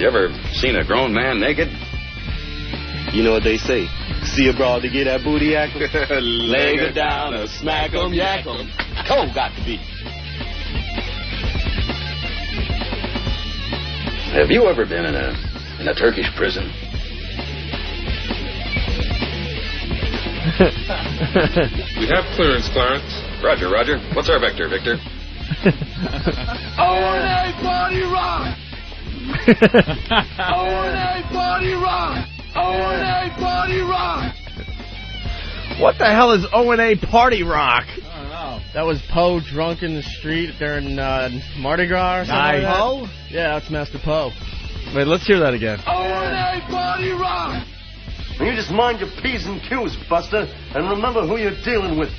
You ever seen a grown man naked? You know what they say. See a broad to get that booty yakkin'? Leg her down or smack 'em, yak 'em. Cold got to be. Have you ever been in a Turkish prison? We have clearance, Clarence. Roger, Roger. What's our vector, Victor? O&A Party Rock! O&A Party Rock! O&A Party Rock! What the hell is O&A Party Rock? I don't know. That was Poe drunk in the street during Mardi Gras or something like that? Poe? Yeah, that's Master Poe. Wait, let's hear that again. O&A Party Rock! You just mind your P's and Q's, Buster, and remember who you're dealing with.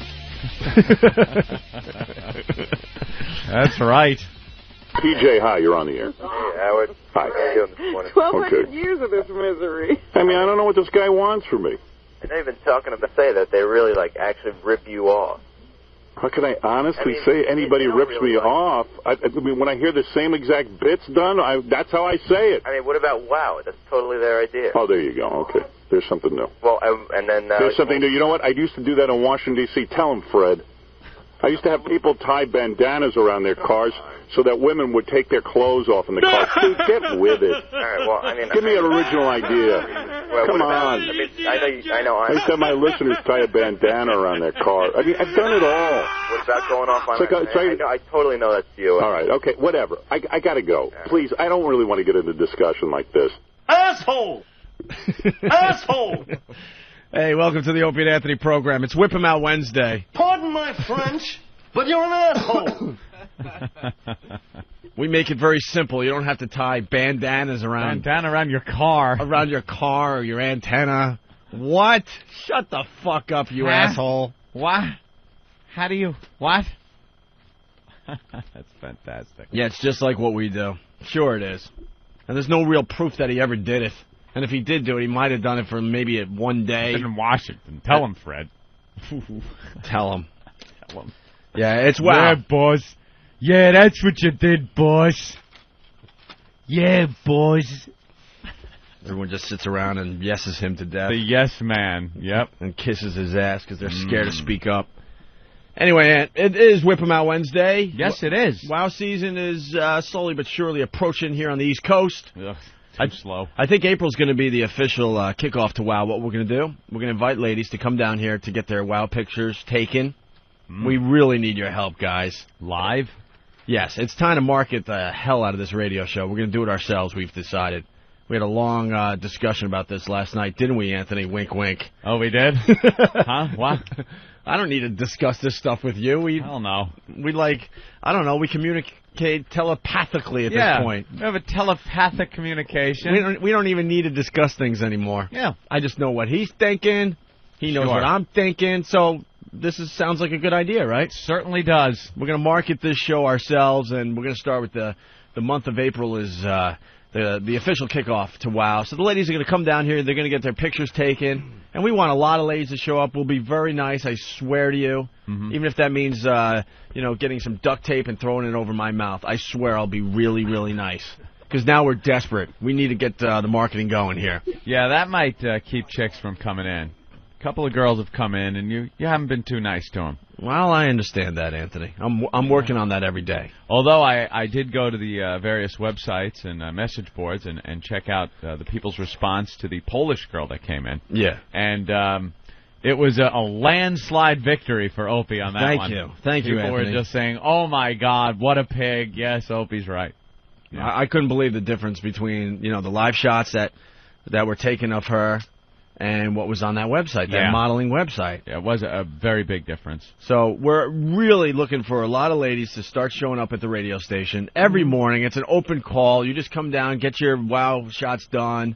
That's right. PJ, hi, you're on the air. Hey, Howard. Hi. How you doing this morning? 1,200 years of this misery. I mean, I don't know what this guy wants from me. And they've been talking about say that they really, actually rip you off. How can I honestly say anybody rips me off? I mean, when I hear the same exact bits done, that's how I say it. I mean, what about WOW? That's totally their idea. Oh, there you go. Okay. There's something new. Well, and then... There's something new. You know what? I used to do that in Washington, D.C. Tell him, Fred. I used to have people tie bandanas around their cars so that women would take their clothes off in the car. Dude, get with it. All right, well, I mean... Give me an original idea. Well, Come on. I mean, I know. I used to have my listeners tie a bandana around their car. I mean, I've done it all. What about going off on... I totally know that's you. All right, okay, whatever. I got to go. Please, I don't really want to get into discussion like this. Asshole! Asshole! Hey, welcome to the Opie and Anthony program. It's Whip 'em Out Wednesday. Pardon my French, but you're an asshole. We make it very simple. You don't have to tie bandanas around... Bandana around your car. Around your car or your antenna. What? Shut the fuck up, you asshole. What? How do you... What? That's fantastic. Yeah, it's just like what we do. Sure it is. And there's no real proof that he ever did it. And if he did do it, he might have done it for maybe one day. In Washington. Tell him, Fred. Tell him. Tell him. Yeah, it's wow. Yeah, boss. Yeah, that's what you did, boss. Yeah, boss. Everyone just sits around and yeses him to death. The yes man. Yep. And kisses his ass because they're scared to speak up. Anyway, it is Whip 'em Out Wednesday. Yes, it is. WoW season is slowly but surely approaching here on the East Coast. Ugh, too slow. I think April's going to be the official kickoff to WoW. What we're going to do, we're going to invite ladies to come down here to get their WoW pictures taken. We really need your help, guys. Live? Yes, it's time to market the hell out of this radio show. We're going to do it ourselves, we've decided. We had a long discussion about this last night, didn't we, Anthony? Wink, wink. Oh, we did? Huh? What? I don't need to discuss this stuff with you. I don't know. We communicate telepathically at this point. We have a telepathic communication. We don't even need to discuss things anymore. Yeah. I just know what he's thinking. He knows what I'm thinking. So this sounds like a good idea, right? Certainly does. We're going to market this show ourselves, and we're going to start with the month of April is the official kickoff to WoW. So the ladies are going to come down here. They're going to get their pictures taken. And we want a lot of ladies to show up. We'll be very nice, I swear to you. Even if that means, getting some duct tape and throwing it over my mouth. I swear I'll be really, really nice. Because now we're desperate. We need to get the marketing going here. Yeah, that might keep chicks from coming in. A couple of girls have come in, and you haven't been too nice to them. Well, I understand that, Anthony. I'm working on that every day. Although I did go to the various websites and message boards and check out the people's response to the Polish girl that came in. Yeah. And it was a landslide victory for Opie on that one. Thank you, People Anthony. were just saying, oh, my God, what a pig. Yes, Opie's right. Yeah. I couldn't believe the difference between, the live shots that were taken of her and what was on that website, that modeling website. Yeah, it was a very big difference. So we're really looking for a lot of ladies to start showing up at the radio station every morning. It's an open call. You just come down, get your WoW shots done.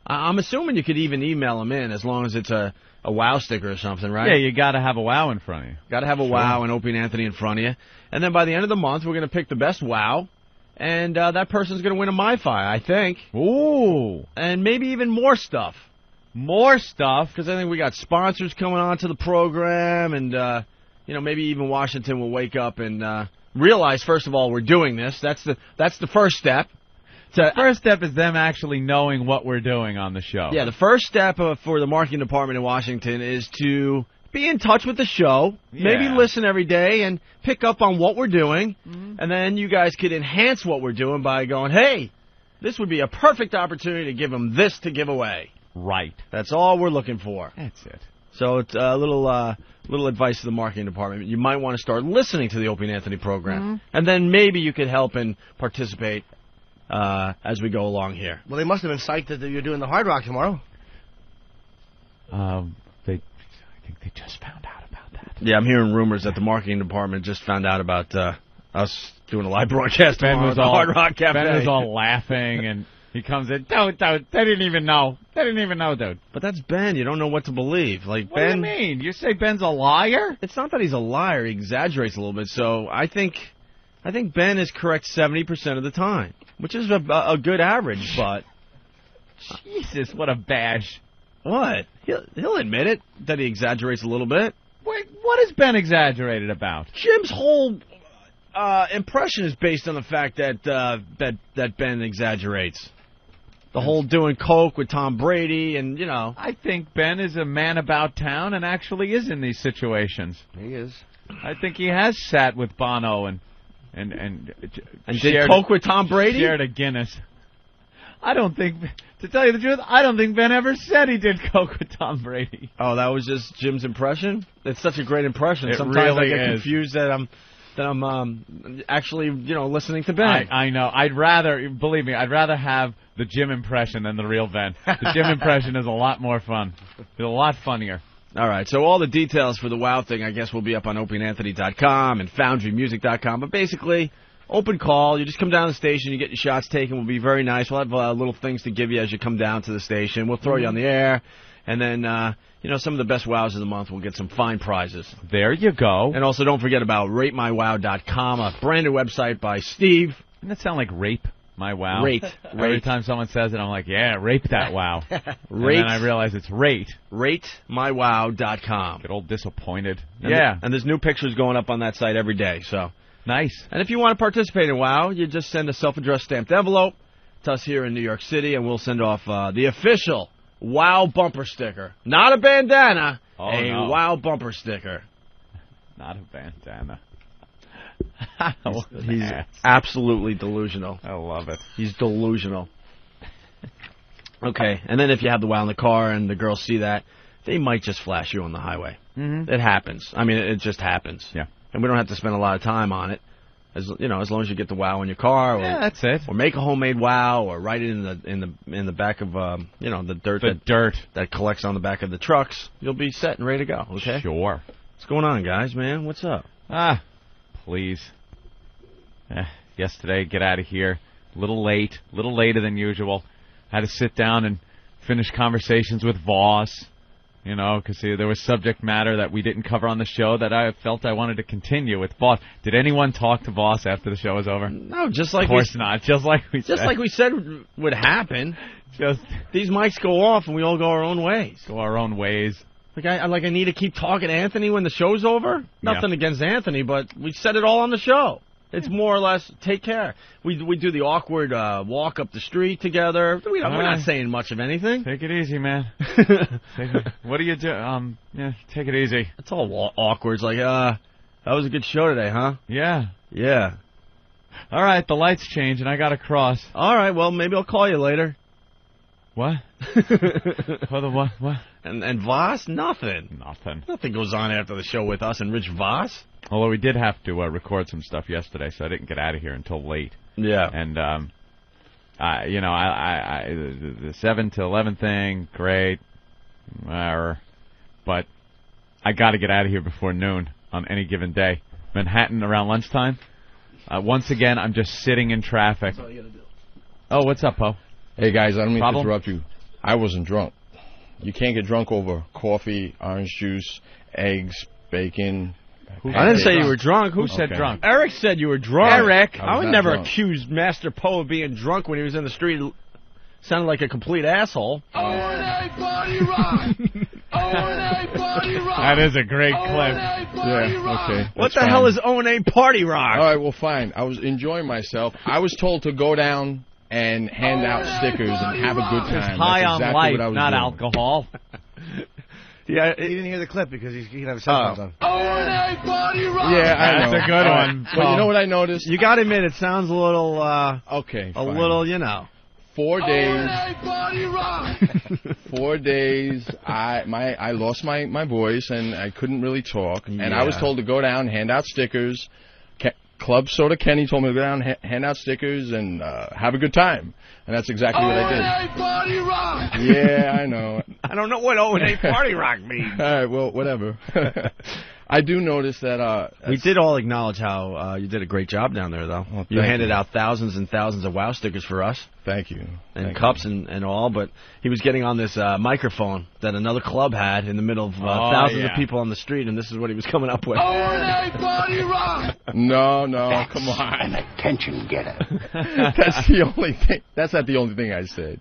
I'm assuming you could even email them in as long as it's a WoW sticker or something, right? Yeah, you got to have a WoW in front of you. Got to have a WoW and Opie and Anthony in front of you. And then by the end of the month, we're going to pick the best WoW. And that person's going to win a MiFi, I think. Ooh. And maybe even more stuff. More stuff? Because I think we got sponsors coming on to the program. And, maybe even Washington will wake up and realize, first of all, we're doing this. That's the first step. First step is them actually knowing what we're doing on the show. Yeah, the first step for the marketing department in Washington is to be in touch with the show, maybe listen every day and pick up on what we're doing, and then you guys could enhance what we're doing by going, hey, this would be a perfect opportunity to give them this to give away. Right. That's all we're looking for. That's it. So it's a little advice to the marketing department. You might want to start listening to the Opie and Anthony program, and then maybe you could help and participate as we go along here. Well, they must have been psyched that you're doing the Hard Rock tomorrow. I think they just found out about that. Yeah, I'm hearing rumors that the marketing department just found out about us doing a live broadcast tomorrow at the Hard Rock Cafe. Ben was all laughing, and he comes in, don't, they didn't even know. They didn't even know, dude. But that's Ben. You don't know what to believe. Like, What Ben, do you mean? You say Ben's a liar? It's not that he's a liar. He exaggerates a little bit. So I think Ben is correct 70% of the time, which is a good average, but... Jesus, what a bash. What? He'll admit it, that he exaggerates a little bit. Wait, what has Ben exaggerated about? Jim's whole impression is based on the fact that Ben exaggerates. The whole doing coke with Tom Brady and, I think Ben is a man about town and actually is in these situations. He is. I think he has sat with Bono and did coke with Tom Brady? Shared a Guinness. I don't think, to tell you the truth, I don't think Ben ever said he did coke with Tom Brady. Oh, that was just Jim's impression? It's such a great impression. It Sometimes really I get is. confused that I'm actually, listening to Ben. I know. Believe me, I'd rather have the Jim impression than the real Ben. The Jim impression is a lot more fun. It's a lot funnier. All right, so all the details for the WOW thing, I guess, will be up on opieandanthony.com and foundrymusic.com. But basically, open call. You just come down to the station. You get your shots taken. We'll be very nice. We'll have little things to give you as you come down to the station. We'll throw you on the air. And then, some of the best WOWs of the month will get some fine prizes. There you go. And also, don't forget about ratemywow.com, a brand new website by Steve. Doesn't that sound like rape? My wow. Rate. Every time someone says it, I'm like, yeah, rape that wow. Rate. And then I realize it's rate. RateMyWow.com. Get all disappointed. And there's new pictures going up on that site every day. So nice. And if you want to participate in WOW, you just send a self-addressed stamped envelope to us here in New York City, and we'll send off the official WOW bumper sticker. Not a bandana, WOW bumper sticker. Not a bandana. He's absolutely delusional. I love it. He's delusional. Okay, and then if you have the WOW in the car and the girls see that, they might just flash you on the highway. Mm-hmm. It happens. I mean, it just happens. Yeah. And we don't have to spend a lot of time on it. As long as you get the WOW in your car, or, that's it. Or make a homemade WOW, or write it in the back of the dirt that collects on the back of the trucks, you'll be set and ready to go. Okay. Sure. What's going on, guys? Man, what's up? Please. Yesterday, get out of here. A little later than usual. Had to sit down and finish conversations with Voss, because there was subject matter that we didn't cover on the show that I felt I wanted to continue with Voss. Did anyone talk to Voss after the show was over? No, just like of course not. Just like we said would happen. Just these mics go off and we all go our own ways. Go our own ways. I need to keep talking to Anthony when the show's over? Nothing against Anthony, but we said it all on the show. It's more or less, take care. We do the awkward walk up the street together. We're not saying much of anything. Take it easy, man. What do you do? Take it easy. It's all awkward. It's like, that was a good show today, huh? Yeah. Yeah. All right, the lights change and I got to cross. All right, well, maybe I'll call you later. What? What? And Voss? Nothing. Nothing goes on after the show with us and Rich Voss. Although we did have to record some stuff yesterday, so I didn't get out of here until late. Yeah. And, the 7 to 11 thing, great. Whatever. But I got to get out of here before noon on any given day. Manhattan around lunchtime. Once again, I'm just sitting in traffic. That's all you got to do. Oh, what's up, Po? Hey, guys, I don't mean Problem? to interrupt you. I wasn't drunk. You can't get drunk over coffee, orange juice, eggs, bacon. I didn't say you were drunk. Who said drunk? Eric said you were drunk. Eric. I would never accuse Master Poe of being drunk when he was in the street. Sounded like a complete asshole. O&A Party Rock! O&A Party Rock! That is a great clip. Yeah, okay. What the hell is O&A Party Rock? All right, well, fine. I was enjoying myself. I was told to go down and hand out stickers and have a good time. High That's on exactly life, what I was not doing. alcohol. Yeah, he didn't hear the clip because he didn't have his headphones on. Yeah, I know. That's a good one. Well, you know what I noticed? You got to admit, it sounds a little, Okay, a fine. little, you know. 4 days. 4 days. I lost my voice and I couldn't really talk. And I was told to go down, hand out stickers. Club Soda Kenny told me to go down, hand out stickers, and have a good time. And that's exactly what I did. Party rock. Yeah, I know. I don't know what O&A Party Rock means. All right, well, whatever. I do notice that... we did all acknowledge how you did a great job down there, though. Well, you thank handed you. out thousands and thousands of WOW stickers for us. Thank you. And Thank cups you. and all, but he was getting on this microphone that another club had in the middle of thousands of people on the street, and this is what he was coming up with. Party rock. No, come on. An attention getter. That's the only thing. That's not the only thing I said.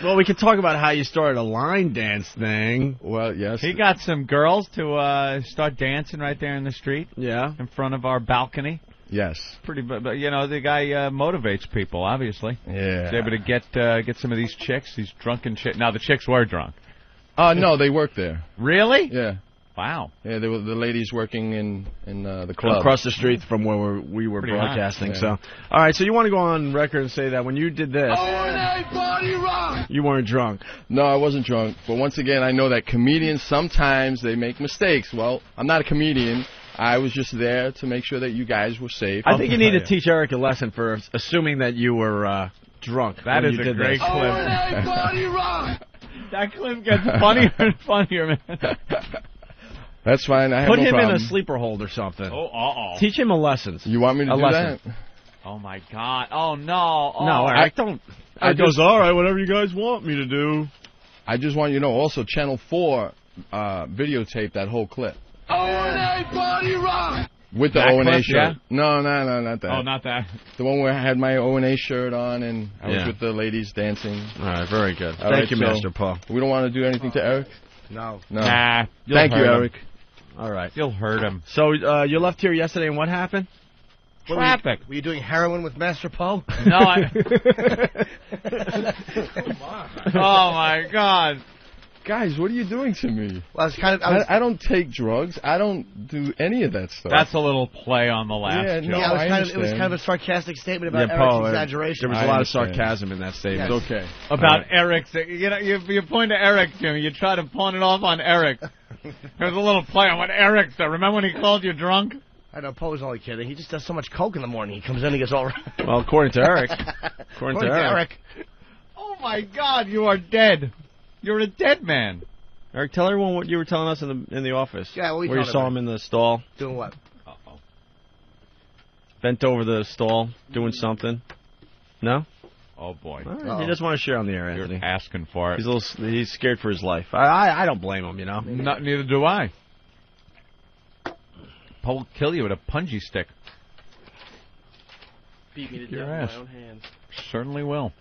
Well, we could talk about how you started a line dance thing. Well, yes. He got some girls to start dancing right there in the street. Yeah. In front of our balcony. Yes. Pretty, but you know, the guy motivates people, obviously. Yeah. He's able to get some of these chicks, these drunken chicks. Now, the chicks were drunk. No, they worked there. Really? Yeah. Wow. Yeah, they were the ladies working in the club. Across the street from where we were Pretty broadcasting. hot. Yeah. So, all right, so you want to go on record and say that when you did this, Party rock. you weren't drunk. No, I wasn't drunk. But once again, I know that comedians, sometimes they make mistakes. Well, I'm not a comedian. I was just there to make sure that you guys were safe. I think you need to teach Eric a lesson for assuming that you were drunk. That when is you a did great this. clip. Party rock. That clip gets funnier and funnier, man. That's fine. I have Put no him problem. in a sleeper hold or something. Oh, Teach him a lesson. You want me to do lesson. that? Oh, my God. Oh, no. Oh. No, Eric, don't. I It goes, just- all right, whatever you guys want me to do. I just want you to know, also, Channel 4 videotaped that whole clip. Party rock. With the That O&A clip, shirt. yeah? No, not that. Oh, not that. The one where I had my O&A shirt on and I was Yeah. with the ladies dancing. All right, very good. All Thank right, you, so Master Paul. We don't want to do anything to Eric? No. No. Nah. Thank you, Eric. All right. You'll hurt him. So you left here yesterday, and what happened? Traffic. Were you doing heroin with Master Poe? No, I... Oh, my God. Guys, what are you doing to me? Well, I don't take drugs. I don't do any of that stuff. That's a little play on the last Yeah, joke. no, Yeah, I it was understand. kind of a sarcastic statement about Yeah, Eric's Paul, exaggeration. There was I a lot understand. of sarcasm in that statement. Yes. It's okay. About Eric's, you know, you point to Eric, Jimmy. You try to pawn it off on Eric. There's a little play on what Eric said. Remember when he called you drunk? I know Poe's only kidding. He just does so much coke in the morning. He comes in and gets all right. Well, according to Eric. According to Eric. Oh, my God, you are dead. You're a dead man. Eric, tell everyone what you were telling us in the office. Yeah, where you saw him in the stall. Doing what? Uh-oh. Bent over the stall, doing something. No? Oh, boy. All right. He doesn't want to share on the air, Anthony. You're asking for it. He's scared for his life. I don't blame him, you know. Neither do I. Paul will kill you with a punji stick. Beat me to Your death with ass. my own hands. Certainly will.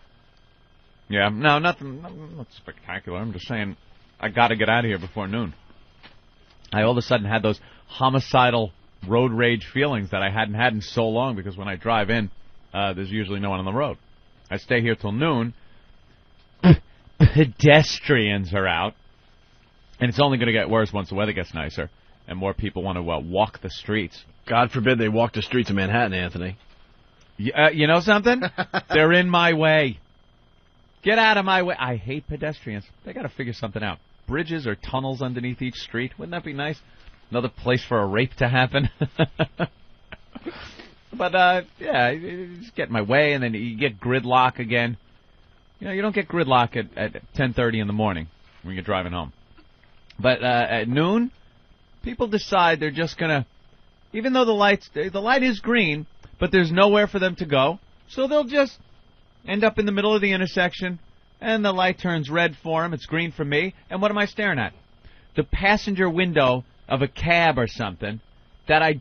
Yeah, no, nothing not spectacular. I'm just saying I got to get out of here before noon. I all of a sudden had those homicidal road rage feelings that I hadn't had in so long because when I drive in, there's usually no one on the road. I stay here till noon. Pedestrians are out. And it's only going to get worse once the weather gets nicer and more people want to walk the streets. God forbid they walk the streets of Manhattan, Anthony. You know something? They're in my way. Get out of my way. I hate pedestrians. They got to figure something out. Bridges or tunnels underneath each street. Wouldn't that be nice? Another place for a rape to happen. But, yeah, you just get in my way, and then you get gridlock again. You know, you don't get gridlock at 10:30 in the morning when you're driving home. But at noon, people decide they're just going to, even though the light is green, but there's nowhere for them to go, so they'll just end up in the middle of the intersection, and the light turns red for them. It's green for me. And what am I staring at? The passenger window of a cab or something that I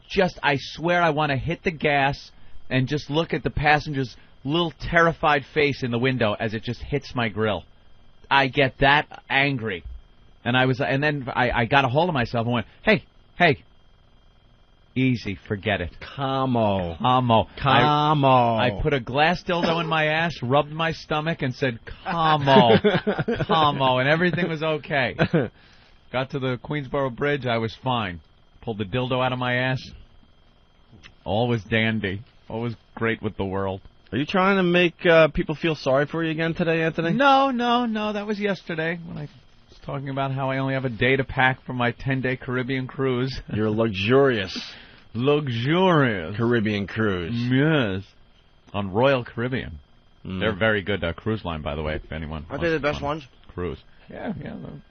swear I want to hit the gas and just look at the passenger's little terrified face in the window as it just hits my grill. I get that angry. And then I got a hold of myself and went, hey, Easy, forget it. CAMO. CAMO. CAMO. I put a glass dildo in my ass, rubbed my stomach, and said, CAMO. CAMO, and everything was okay. Got to the Queensboro Bridge, I was fine. Pulled the dildo out of my ass. All was dandy. All was great with the world. Are you trying to make people feel sorry for you again today, Anthony? No. That was yesterday when I was talking about how I only have a day to pack for my 10-day Caribbean cruise. Your luxurious Caribbean cruise. Yes. On Royal Caribbean. They're a very good cruise line, by the way, if anyone Aren't they the best ones? Cruise. Yeah.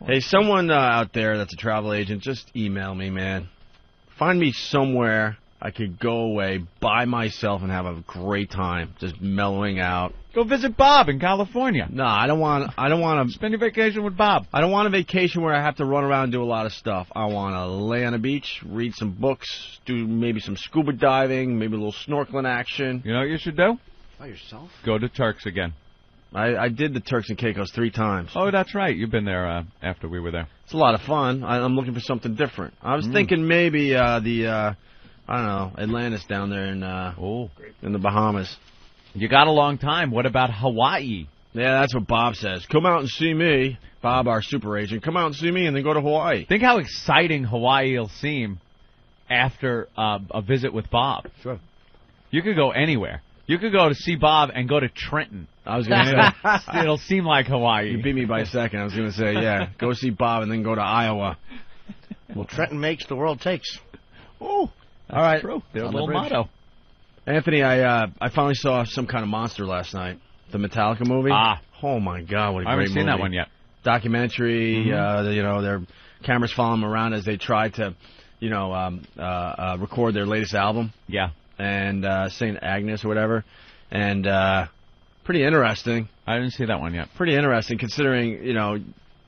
Hey, someone out there that's a travel agent, just email me, man. Find me somewhere I could go away by myself and have a great time, just mellowing out. Go visit Bob in California. No, I don't want to spend your vacation with Bob. I don't want a vacation where I have to run around and do a lot of stuff. I want to lay on a beach, read some books, do maybe some scuba diving, maybe a little snorkeling action. You know what you should do? By yourself? Go to Turks again. I did the Turks and Caicos 3 times. Oh, that's right. You've been there after we were there. It's a lot of fun. I'm looking for something different. I was thinking maybe I don't know, Atlantis down there in the Bahamas. You got a long time. What about Hawaii? Yeah, that's what Bob says. Come out and see me. Bob, our super agent. Come out and see me and then go to Hawaii. Think how exciting Hawaii will seem after a visit with Bob. Sure. You could go anywhere. You could go to see Bob and go to Trenton. I was going to say. It'll seem like Hawaii. You beat me by a second. I was going to say, yeah, go see Bob and then go to Iowa. Well, Trenton makes, the world takes. Oh, all right. True. Their little motto. Anthony, I finally saw Some Kind of Monster last night. The Metallica movie. Oh, my God, what a great movie. I haven't seen that one yet. Documentary, their cameras follow them around as they try to, record their latest album. Yeah. And St. Agnes or whatever. And pretty interesting. I didn't see that one yet. Pretty interesting considering,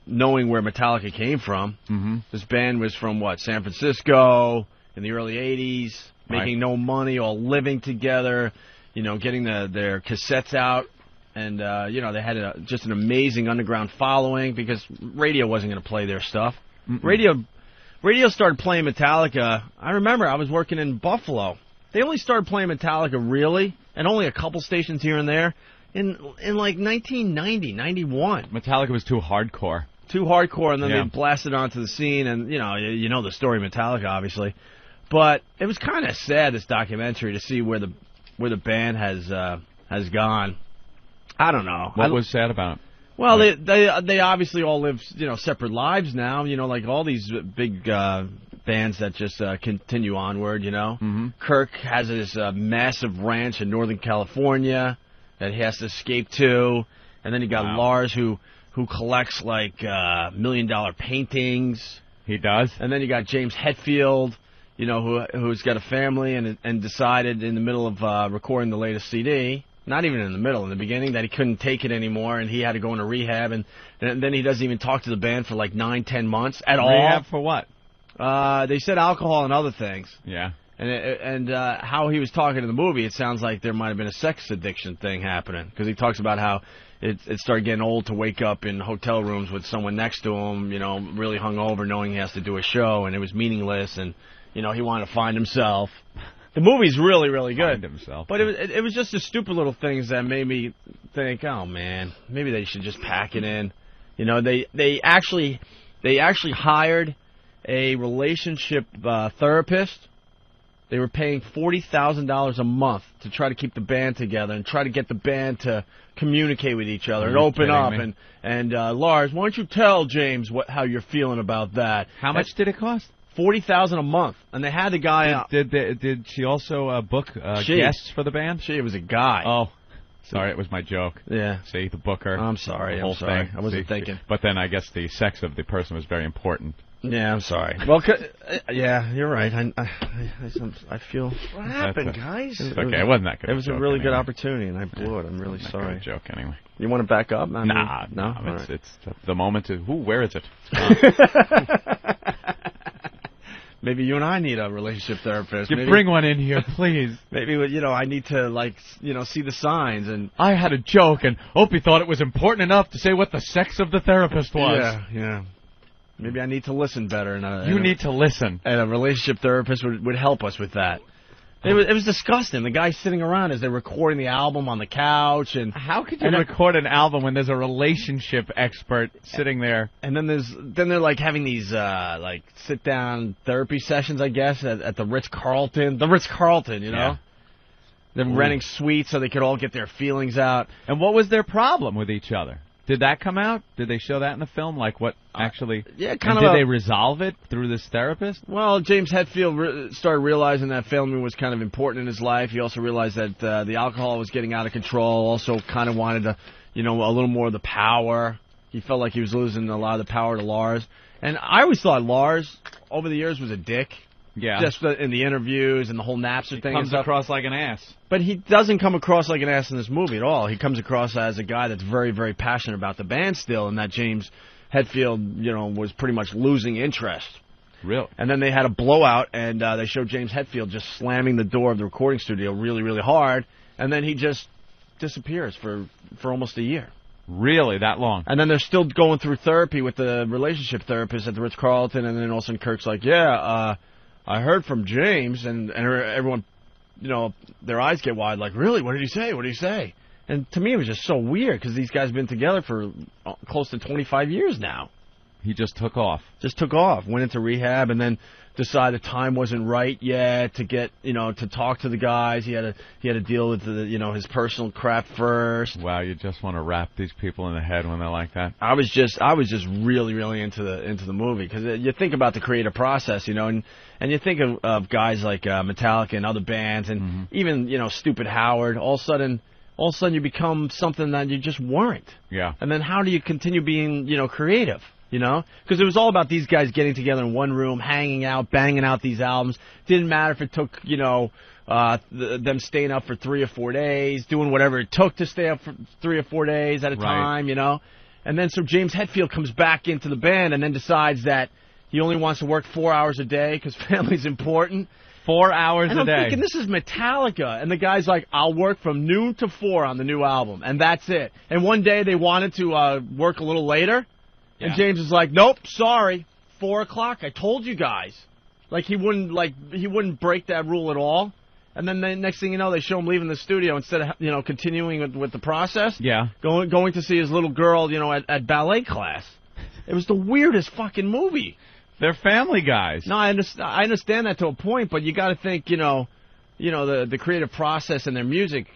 knowing where Metallica came from. Mm-hmm. This band was from, San Francisco in the early 80s, making no money, all living together, getting their cassettes out. And, they had just an amazing underground following because radio wasn't going to play their stuff. Radio started playing Metallica. I remember I was working in Buffalo. They only started playing Metallica, really, and only a couple stations here and there, in like 1990, 91. Metallica was too hardcore. And then they blasted onto the scene, and, you know the story of Metallica, obviously. But it was kind of sad, this documentary, to see where the band has gone. I don't know. What was sad about it? Well, they obviously all live, separate lives now, like all these big bands that just continue onward, Mm-hmm. Kirk has this massive ranch in Northern California that he has to escape to. And then you got Lars who collects like $1 million paintings. He does. And then you got James Hetfield, who's got a family and decided in the middle of recording the latest CD, not even in the middle, in the beginning, that he couldn't take it anymore and he had to go into rehab. And then he doesn't even talk to the band for like 9-10 months at all. Rehab for what? They said alcohol and other things. Yeah. And how he was talking in the movie, it sounds like there might have been a sex addiction thing happening. Because he talks about how it started getting old to wake up in hotel rooms with someone next to him, really hungover, knowing he has to do a show, and it was meaningless, and, he wanted to find himself. The movie's really, really good. Find himself. But it was just the stupid little things that made me think, oh, man, maybe they should just pack it in. They actually hired a relationship therapist. They were paying $40,000 a month to try to keep the band together and try to get the band to communicate with each other and open up. And Lars, why don't you tell James how you're feeling about that? How much did it cost? $40,000 a month, and they had the guy. Did she also book guests for the band? It was a guy. Oh, sorry, it was my joke. Yeah. See, the booker. I'm sorry. The whole thing. I wasn't thinking. But then I guess the sex of the person was very important. Yeah, I'm sorry. Well, yeah, you're right. I feel. What happened, guys? Okay, it wasn't that good. It was a really good opportunity, and I blew it. I'm really sorry. Good joke, anyway. You want to back up? No. Right. It's the moment. Where is it? Maybe you and I need a relationship therapist. Bring one in here, please. Maybe I need to see the signs. And I had a joke, and Opie thought it was important enough to say what the sex of the therapist was. Yeah. Maybe I need to listen better. You need to listen. And a relationship therapist would help us with that. It was disgusting. The guy sitting around as they're recording the album on the couch, and how could you record an album when there's a relationship expert sitting there? And then they're like having these like sit down therapy sessions, I guess, at the Ritz-Carlton. The Ritz-Carlton, you know. Yeah. They're renting suites so they could all get their feelings out. And what was their problem with each other? Did that come out? Did they show that in the film? Like what actually? Yeah, did they resolve it through this therapist? Well, James Hetfield started realizing that filming was kind of important in his life. He also realized that the alcohol was getting out of control. Also, kind of wanted to, a little more of the power. He felt like he was losing a lot of the power to Lars. And I always thought Lars, over the years, was a dick. Yeah. Just in the interviews and the whole Napster thing. Comes across like an ass. But he doesn't come across like an ass in this movie at all. He comes across as a guy that's very, very passionate about the band still, and that James Hetfield, was pretty much losing interest. Really? And then they had a blowout, and they showed James Hetfield just slamming the door of the recording studio really, really hard, and then he just disappears for almost a year. Really? That long? And then they're still going through therapy with the relationship therapist at the Ritz-Carlton, and then all of a sudden Kirk's like, I heard from James, and everyone, their eyes get wide, like, really? What did he say? What did he say? And to me, it was just so weird, because these guys have been together for close to 25 years now. He just took off. Went into rehab, and then decided time wasn't right yet to get, to talk to the guys. He had to deal with his personal crap first. Wow, you just want to wrap these people in the head when they're like that. I was just really, really into the movie, because you think about the creative process, and you think of guys like Metallica and other bands, and even Stupid Howard. All of a sudden you become something that you just weren't. Yeah. And then how do you continue being creative? Because it was all about these guys getting together in one room, hanging out, banging out these albums. Didn't matter if it took, them staying up for 3 or 4 days, doing whatever it took to stay up for 3 or 4 days at a time, And then so James Hetfield comes back into the band and then decides that he only wants to work 4 hours a day because family's important. 4 hours and a I'm day. Thinking, this is Metallica. And the guy's like, I'll work from noon to 4 on the new album. And that's it. And one day they wanted to work a little later. Yeah. And James is like, nope, sorry, 4 o'clock. I told you guys. He wouldn't break that rule at all. And then the next thing you know, they show him leaving the studio instead of continuing with the process. Yeah, going to see his little girl, at ballet class. It was the weirdest fucking movie. They're family guys. No, I understand that to a point, but you got to think, the creative process and their music,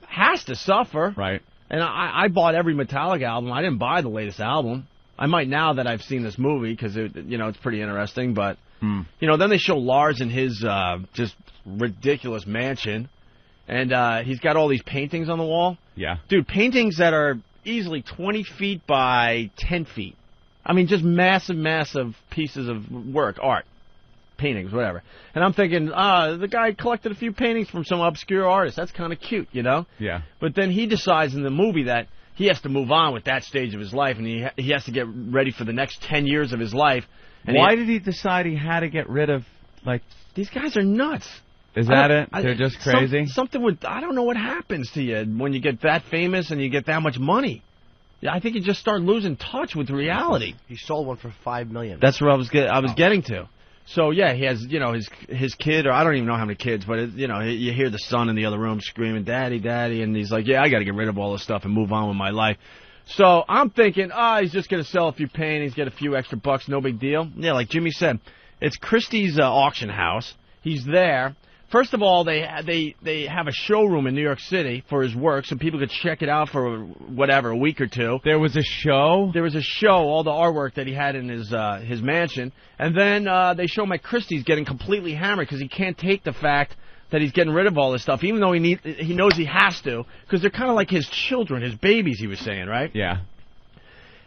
has to suffer. Right. And I bought every Metallica album. I didn't buy the latest album. I might now that I've seen this movie because it's pretty interesting. But then they show Lars in his just ridiculous mansion, and he's got all these paintings on the wall. Yeah, dude, paintings that are easily 20 feet by 10 feet. I mean, just massive pieces of work, art, paintings, whatever. And I'm thinking, the guy collected a few paintings from some obscure artist. That's kind of cute, Yeah. But then he decides in the movie that he has to move on with that stage of his life, and he has to get ready for the next 10 years of his life. And why did he decide he had to get rid of, these guys are nuts. Is that it? They're just crazy? I don't know what happens to you when you get that famous and you get that much money. Yeah, I think you just start losing touch with reality. He sold one for $5 million. That's what I was getting to. So yeah, he has his kid, or I don't even know how many kids, but you hear the son in the other room screaming, "Daddy, Daddy," and he's like, "Yeah, I got to get rid of all this stuff and move on with my life." So I'm thinking, he's just gonna sell a few paintings, get a few extra bucks, no big deal. Yeah, like Jimmy said, it's Christie's auction house. He's there. First of all, they have a showroom in New York City for his work, so people could check it out for whatever, a week or two. There was a show? There was a show, all the artwork that he had in his mansion. And then they show him at Christie's getting completely hammered because he can't take the fact that he's getting rid of all this stuff, even though he knows he has to, because they're kind of like his children, his babies, he was saying, right? Yeah.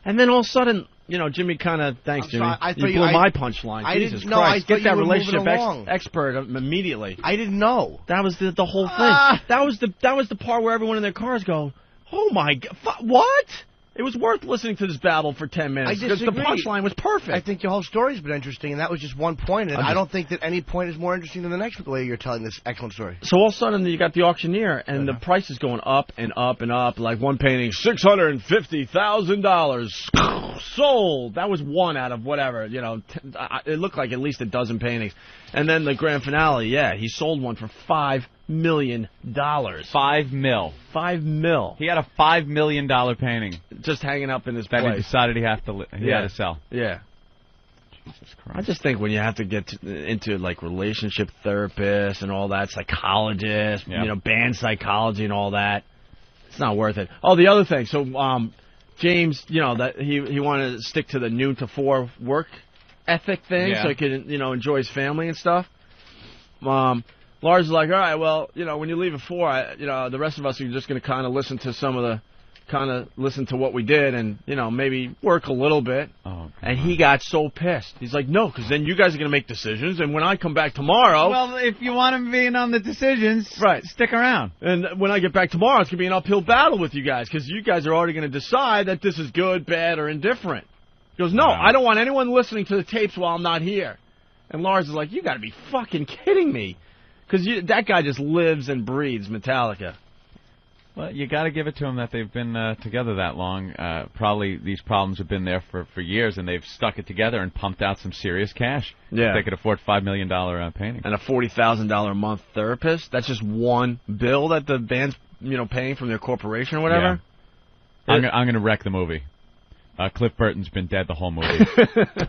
And then all of a sudden, Jimmy kind of, thanks, Jimmy. You blew my punchline. Jesus Christ. Get that relationship expert immediately. I didn't know. That was the whole thing. That was the part where everyone in their cars go, oh my God, what? It was worth listening to this babble for 10 minutes. I disagree. Because the punchline was perfect. I think your whole story's been interesting, and that was just one point. And I don't think that any point is more interesting than the next with the way you're telling this excellent story. So all of a sudden, you got the auctioneer, and the price is going up and up and up. Like one painting, $650,000 sold. That was one out of whatever. You know, it looked like at least a dozen paintings. And then the grand finale, he sold one for $5 million. $5 mil. $5 mil. He had a $5 million painting just hanging up in his that place. he decided he had to sell. Yeah. Jesus Christ. I just think when you have to get into like relationship therapists and all that, psychologists, band psychology and all that, it's not worth it. Oh, the other thing. So James, that he wanted to stick to the noon to 4 work ethic thing, so he could enjoy his family and stuff. Lars is like, all right, well, when you leave at 4, the rest of us are just going to kind of listen to what we did and, maybe work a little bit. Oh, and he got so pissed. He's like, no, because then you guys are going to make decisions, and when I come back tomorrow... Well, if you want him being on the decisions, stick around. And when I get back tomorrow, it's going to be an uphill battle with you guys, because you guys are already going to decide that this is good, bad, or indifferent. He goes, no, I don't want anyone listening to the tapes while I'm not here. And Lars is like, you got to be fucking kidding me. Because that guy just lives and breathes Metallica. Well, you got to give it to them that they've been together that long. Probably these problems have been there for years, and they've stuck it together and pumped out some serious cash. Yeah. They could afford $5 million painting. And a $40,000 a month therapist. That's just one bill that the band's paying from their corporation or whatever. Yeah. I'm going to wreck the movie. Cliff Burton's been dead the whole movie,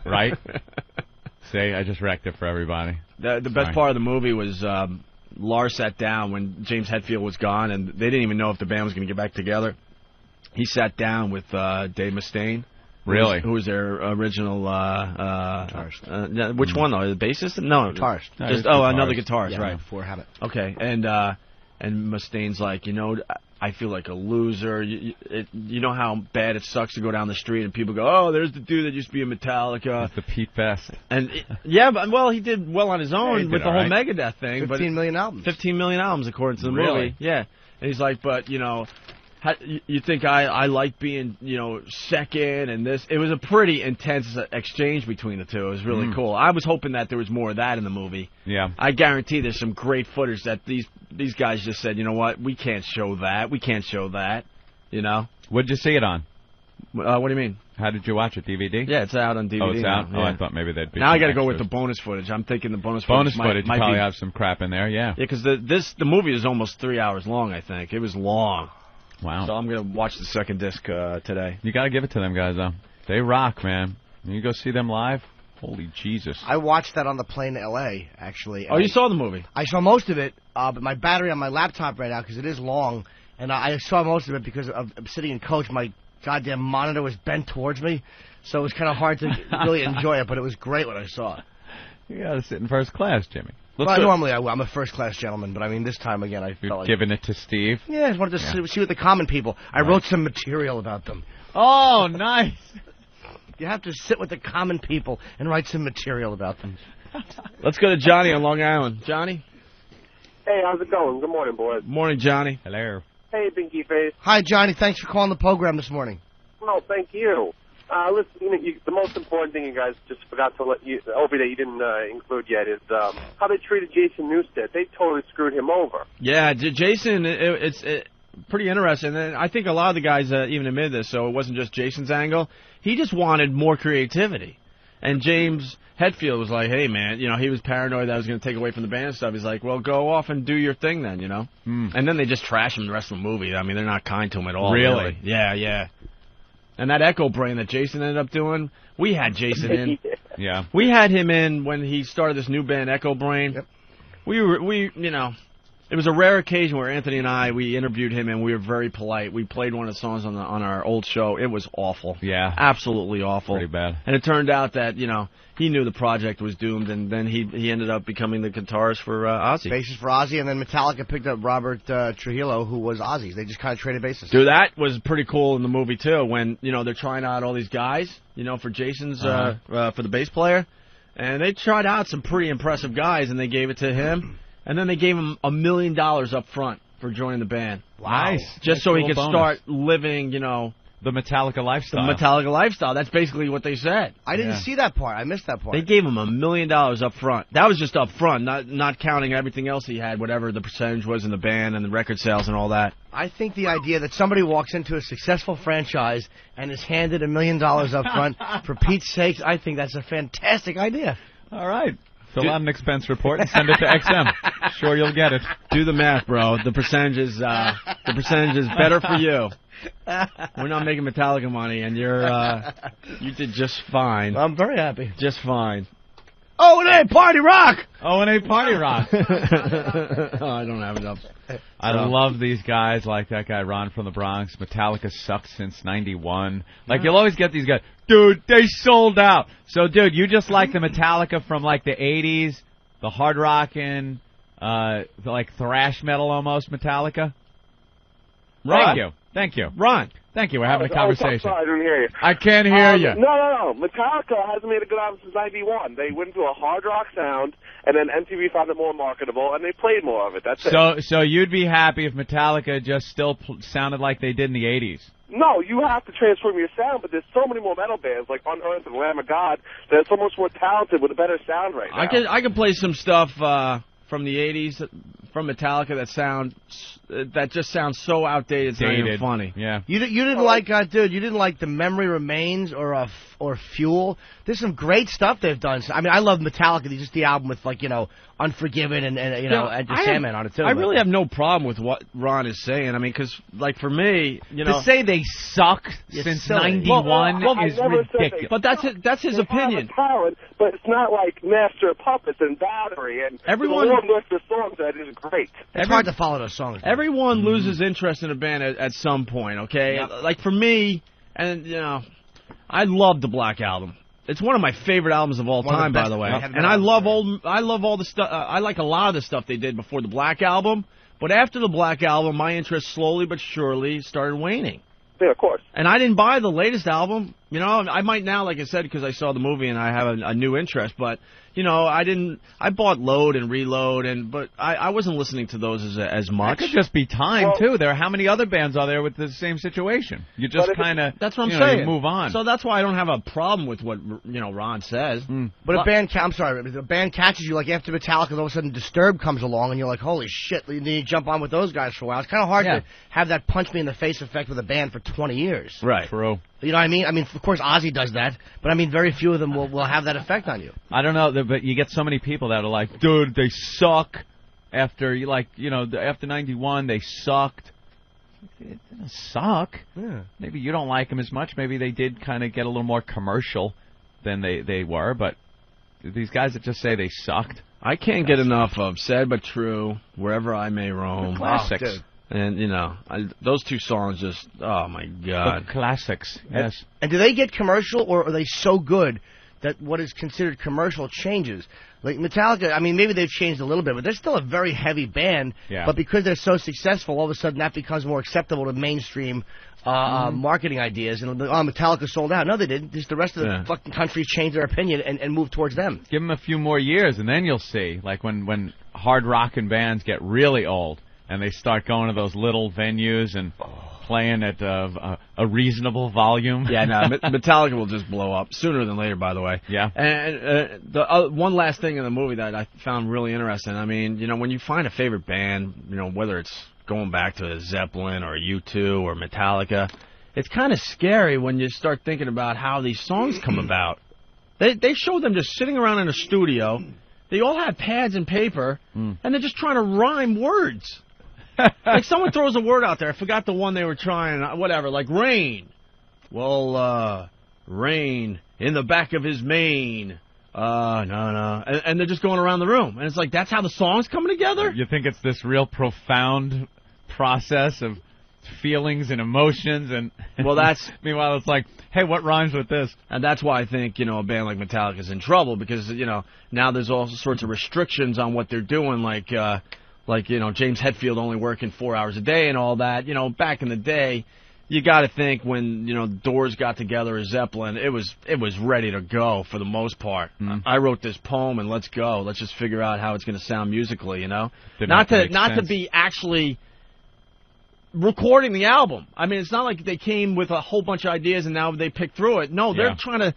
right? See, I just wrecked it for everybody. The best part of the movie was Lars sat down when James Hetfield was gone, and they didn't even know if the band was going to get back together. He sat down with Dave Mustaine. Really? Who was their original... guitarist. Which one, though? The bassist? No. Guitarist. Another guitarist, right. Before Habit. Okay, and Mustaine's like, I feel like a loser. You know how bad it sucks to go down the street and people go, oh, there's the dude that used to be in Metallica. It's the Pete Best. And he did well on his own with the whole Megadeth thing. 15 million albums. 15 million albums, according to the movie. Yeah. And he's like, but, you think I like being, second and this. It was a pretty intense exchange between the two. It was really cool. I was hoping that there was more of that in the movie. Yeah. I guarantee there's some great footage that these guys just said, you know what, we can't show that. We can't show that, What'd you see it on? What do you mean? How did you watch it, DVD? Yeah, it's out on DVD. Oh, it's out? now. Oh, Yeah. I thought maybe they'd be Now I got to extras. go with the bonus footage. I'm thinking the bonus footage might probably be, have some crap in there, yeah. Yeah, because the movie is almost 3 hours long, I think. It was long. Wow. So I'm going to watch the second disc today. You got to give it to them guys, though. They rock, man. When you go see them live, holy Jesus. I watched that on the plane to L.A., actually. Oh, you saw the movie? I saw most of it, but my battery on my laptop ran out because it is long, and I saw most of it because I'm sitting in coach. My goddamn monitor was bent towards me, so it was kind of hard to really enjoy it, but it was great when I saw it. You got to sit in first class, Jimmy. Normally I'm a first-class gentleman, but I mean, this time again I felt like... Giving it to Steve? Yeah, I just wanted to see what the common people... I wrote some material about them. Oh, nice. You have to sit with the common people and write some material about them. Let's go to Johnny on Long Island. Johnny? Hey, how's it going? Good morning, boys. Morning, Johnny. Hello. Hey, Binky Face. Hi, Johnny. Thanks for calling the program this morning. Well, thank you. Listen, the most important thing you guys just forgot to let you, Opie, that you didn't include yet is how they treated Jason Newstead. They totally screwed him over. Yeah, Jason, it's pretty interesting. And I think a lot of the guys even admitted this, so it wasn't just Jason's angle. He just wanted more creativity. And James Hetfield was like, hey, man, he was paranoid that I was going to take away from the band and stuff. He's like, well, go off and do your thing then, And then they just trash him the rest of the movie. I mean, they're not kind to him at all. Really? Yeah. And that Echo Brain that Jason ended up doing, we had Jason in. Yeah. We had him in when he started this new band, Echo Brain. Yep. It was a rare occasion where Anthony and I, we interviewed him, and we were very polite. We played one of the songs on our old show. It was awful. Yeah. Absolutely awful. Pretty bad. And it turned out that, he knew the project was doomed, and then he ended up becoming the guitarist for Ozzy. Bassist for Ozzy, and then Metallica picked up Robert Trujillo, who was Ozzy's. They just kind of traded bases. Dude, that was pretty cool in the movie, too, when, they're trying out all these guys, for Jason's, for the bass player. And they tried out some pretty impressive guys, and they gave it to him. And then they gave him $1 million up front for joining the band. Nice. Just so he could bonus. start living, The Metallica lifestyle. The Metallica lifestyle. That's basically what they said. I didn't see that part. I missed that part. They gave him $1 million up front. That was just up front, not counting everything else he had, whatever the percentage was in the band and the record sales and all that. I think the idea that somebody walks into a successful franchise and is handed $1 million up front, for Pete's sakes, I think that's a fantastic idea. All right. Fill out an expense report and send it to XM. Sure, you'll get it. Do the math, bro. The percentage is better for you. We're not making Metallica money, and you did just fine. I'm very happy. Just fine. O&A Party Rock! O&A Party Rock. I don't have enough. I love these guys like that guy Ron from the Bronx. Metallica sucked since #91. Like, you'll always get these guys, dude, they sold out. So, dude, you just like the Metallica from, like, the 80s, the hard rockin', like thrash metal almost Metallica? Ron. Thank you. Ron. Thank you. We're having a conversation. Sorry, I didn't hear you. I can't hear you. No. Metallica hasn't made a good album since '91. They went into a hard rock sound, and then MTV found it more marketable, and they played more of it. That's it. So you'd be happy if Metallica just still sounded like they did in the 80s? No, you have to transform your sound, but there's so many more metal bands like Unearthed and Lamb of God that are so much more talented with a better sound right now. I could play some stuff from the 80s from Metallica that just sounds so outdated. It's not even funny. Yeah. You didn't like, dude. You didn't like The Memory Remains or Fuel. There's some great stuff they've done. I mean, I love Metallica. Just the album with Unforgiven and the Sandman on it too. I really have no problem with what Ron is saying. I mean, because for me, to say they suck since '91 is ridiculous. But that's his opinion. Have a talent, but it's not like Master of Puppets and Battery and everyone. The long list of songs that is great. It's hard to follow those songs. Everyone loses interest in a band at some point. Okay, like for me, and I love the Black Album. It's one of my favorite albums of all time, by the way. And I love all the stuff. I like a lot of the stuff they did before the Black Album. But after the Black Album, my interest slowly but surely started waning. Yeah, of course. And I didn't buy the latest album. I might now, like I said, because I saw the movie and I have a new interest. But I didn't. I bought Load and Reload, but I wasn't listening to those as much. It could just be time too. There are how many other bands are there with the same situation? You just kind of that's what I'm saying. You move on. So that's why I don't have a problem with what Ron says. But a band catches you like after Metallica, all of a sudden Disturbed comes along, and you're like, holy shit! And you jump on with those guys for a while. It's kind of hard to have that punch me in the face effect with a band for 20 years. Right. True. You know what I mean? I mean, of course, Ozzy does that, but I mean, very few of them will have that effect on you. I don't know, but you get so many people that are like, dude, they suck. After after '91, they sucked. It didn't suck. Yeah. Maybe you don't like them as much. Maybe they did kind of get a little more commercial than they were. But these guys that just say they sucked. I can't get enough of Sad But True, Wherever I May Roam. The classics. And, those two songs just, oh, my God. The classics, yes. And do they get commercial, or are they so good that what is considered commercial changes? Like Metallica, I mean, maybe they've changed a little bit, but they're still a very heavy band. Yeah. But because they're so successful, all of a sudden that becomes more acceptable to mainstream marketing ideas. And Metallica sold out. No, they didn't. Just the rest of the fucking country changed their opinion and moved towards them. Give them a few more years, and then you'll see. Like when hard rockin' bands get really old, and they start going to those little venues and playing at a reasonable volume. Yeah, no, Metallica will just blow up sooner than later, by the way. Yeah. And the one last thing in the movie that I found really interesting, I mean, when you find a favorite band, whether it's going back to Zeppelin or U2 or Metallica, it's kind of scary when you start thinking about how these songs come about. They show them just sitting around in a studio. They all have pads and paper, and they're just trying to rhyme words. Like someone throws a word out there. I forgot the one they were trying. Whatever, like rain. Well, rain in the back of his mane. No. And they're just going around the room. And it's like, that's how the song's coming together? You think it's this real profound process of feelings and emotions, and well, that's meanwhile it's like, hey, what rhymes with this? And that's why I think a band like Metallica is in trouble, because now there's all sorts of restrictions on what they're doing, like James Hetfield only working 4 hours a day and all that. Back in the day, you got to think when Doors got together as Zeppelin, it was ready to go for the most part. I wrote this poem and let's go. Let's just figure out how it's going to sound musically. Not to be actually recording the album. I mean, it's not like they came with a whole bunch of ideas and now they picked through it. No, they're trying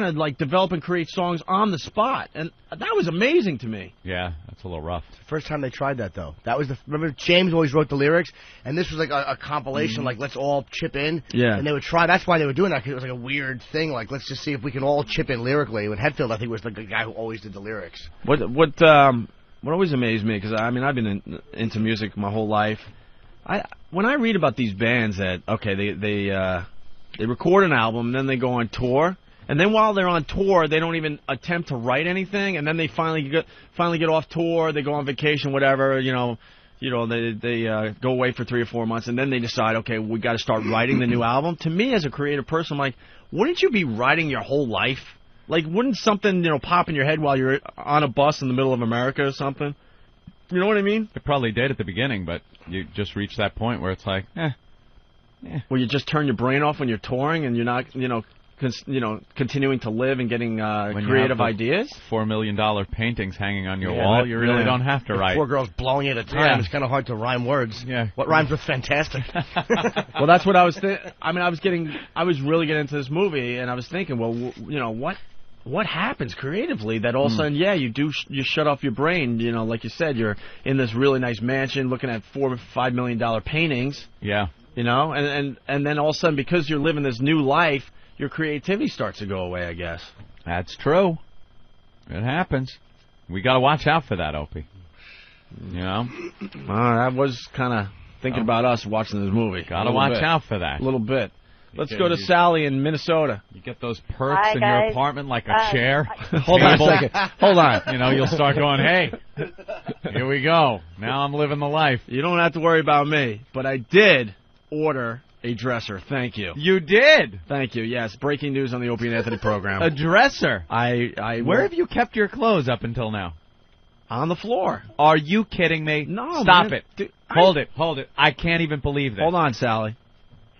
to like develop and create songs on the spot, and that was amazing to me. Yeah, that's a little rough. First time they tried that, though. That was remember James always wrote the lyrics, and this was like a compilation, like let's all chip in. Yeah. And they would try. That's why they were doing that, because it was like a weird thing. Like let's just see if we can all chip in lyrically. And Hetfield, I think, was the guy who always did the lyrics. What always amazed me, because I mean I've been into music my whole life. When I read about these bands that they record an album, then they go on tour, and then while they're on tour, they don't even attempt to write anything, and then they finally get off tour, they go on vacation, whatever, they go away for 3 or 4 months, and then they decide, okay, we got to start writing the new album. To me, as a creative person, I'm like, wouldn't you be writing your whole life? Like, wouldn't something pop in your head while you're on a bus in the middle of America or something? You know what I mean? It probably did at the beginning, but you just reach that point where it's like, Where you just turn your brain off when you're touring and you're not, continuing to live and getting creative ideas. $4 million paintings hanging on your wall. You really don't have to write. 4 girls blowing at a time. Yeah. It's kind of hard to rhyme words. Yeah. What rhymes with fantastic? Well, that's what I was thinking. I mean, I was really getting into this movie, and I was thinking, well, what happens creatively that all of a sudden, you shut off your brain, like you said, you're in this really nice mansion looking at $4 or $5 million paintings. Yeah. And then all of a sudden, because you're living this new life, your creativity starts to go away, I guess. That's true. It happens. We got to watch out for that, Opie. I was kind of thinking about us watching this movie. Got to watch out for that. A little bit. Let's go to Sally in Minnesota. You get those perks in your apartment like a chair. Hold on a second. Hold on. You'll start going, hey, here we go. Now I'm living the life. You don't have to worry about me, but I did order a dresser. Thank you. You did? Thank you. Yes. Breaking news on the Opie and Anthony program. A dresser? Where have you kept your clothes up until now? On the floor. Are you kidding me? No, Stop man. it. Dude, Hold it. I can't even believe this. Hold on, Sally.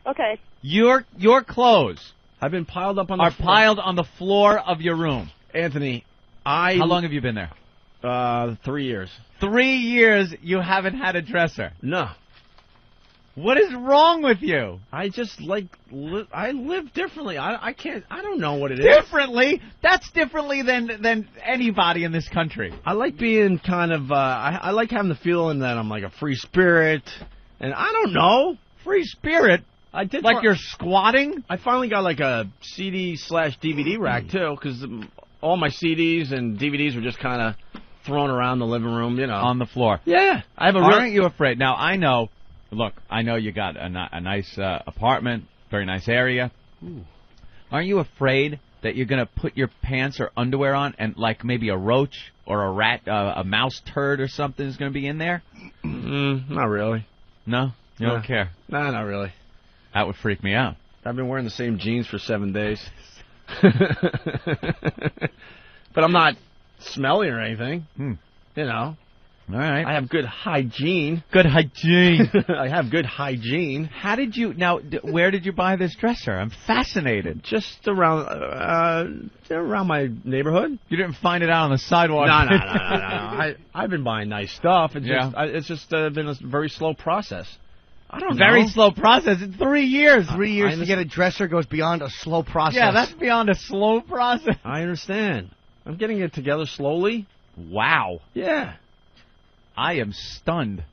Okay. Your clothes I've been piled up on the floor. piled on the floor of your room. Anthony, How long have you been there? 3 years. 3 years you haven't had a dresser? No. What is wrong with you? I just I live differently. I don't know what it is. Differently? That's differently than anybody in this country. I like being kind of I like having the feeling that I'm like a free spirit, and I don't know. Free spirit? I did like you're squatting? I finally got like a CD/DVD rack too, because all my CDs and DVDs were just kind of thrown around the living room, on the floor. Yeah, I have Aren't you afraid? Now I know. Look, I know you got a nice apartment, very nice area. Ooh. Aren't you afraid that you're going to put your pants or underwear on and like maybe a roach or a rat, a mouse turd or something is going to be in there? Not really. No? You don't care? No, not really. That would freak me out. I've been wearing the same jeans for 7 days. But I'm not smelly or anything. All right. I have good hygiene. Good hygiene. I have good hygiene. How did you... Now, where did you buy this dresser? I'm fascinated. Just around my neighborhood. You didn't find it out on the sidewalk? No. I've been buying nice stuff. It's just been a very slow process. I don't know. Very slow process. In 3 years. 3 years to get a dresser goes beyond a slow process. Yeah, that's beyond a slow process. I understand. I'm getting it together slowly. Wow. Yeah. I am stunned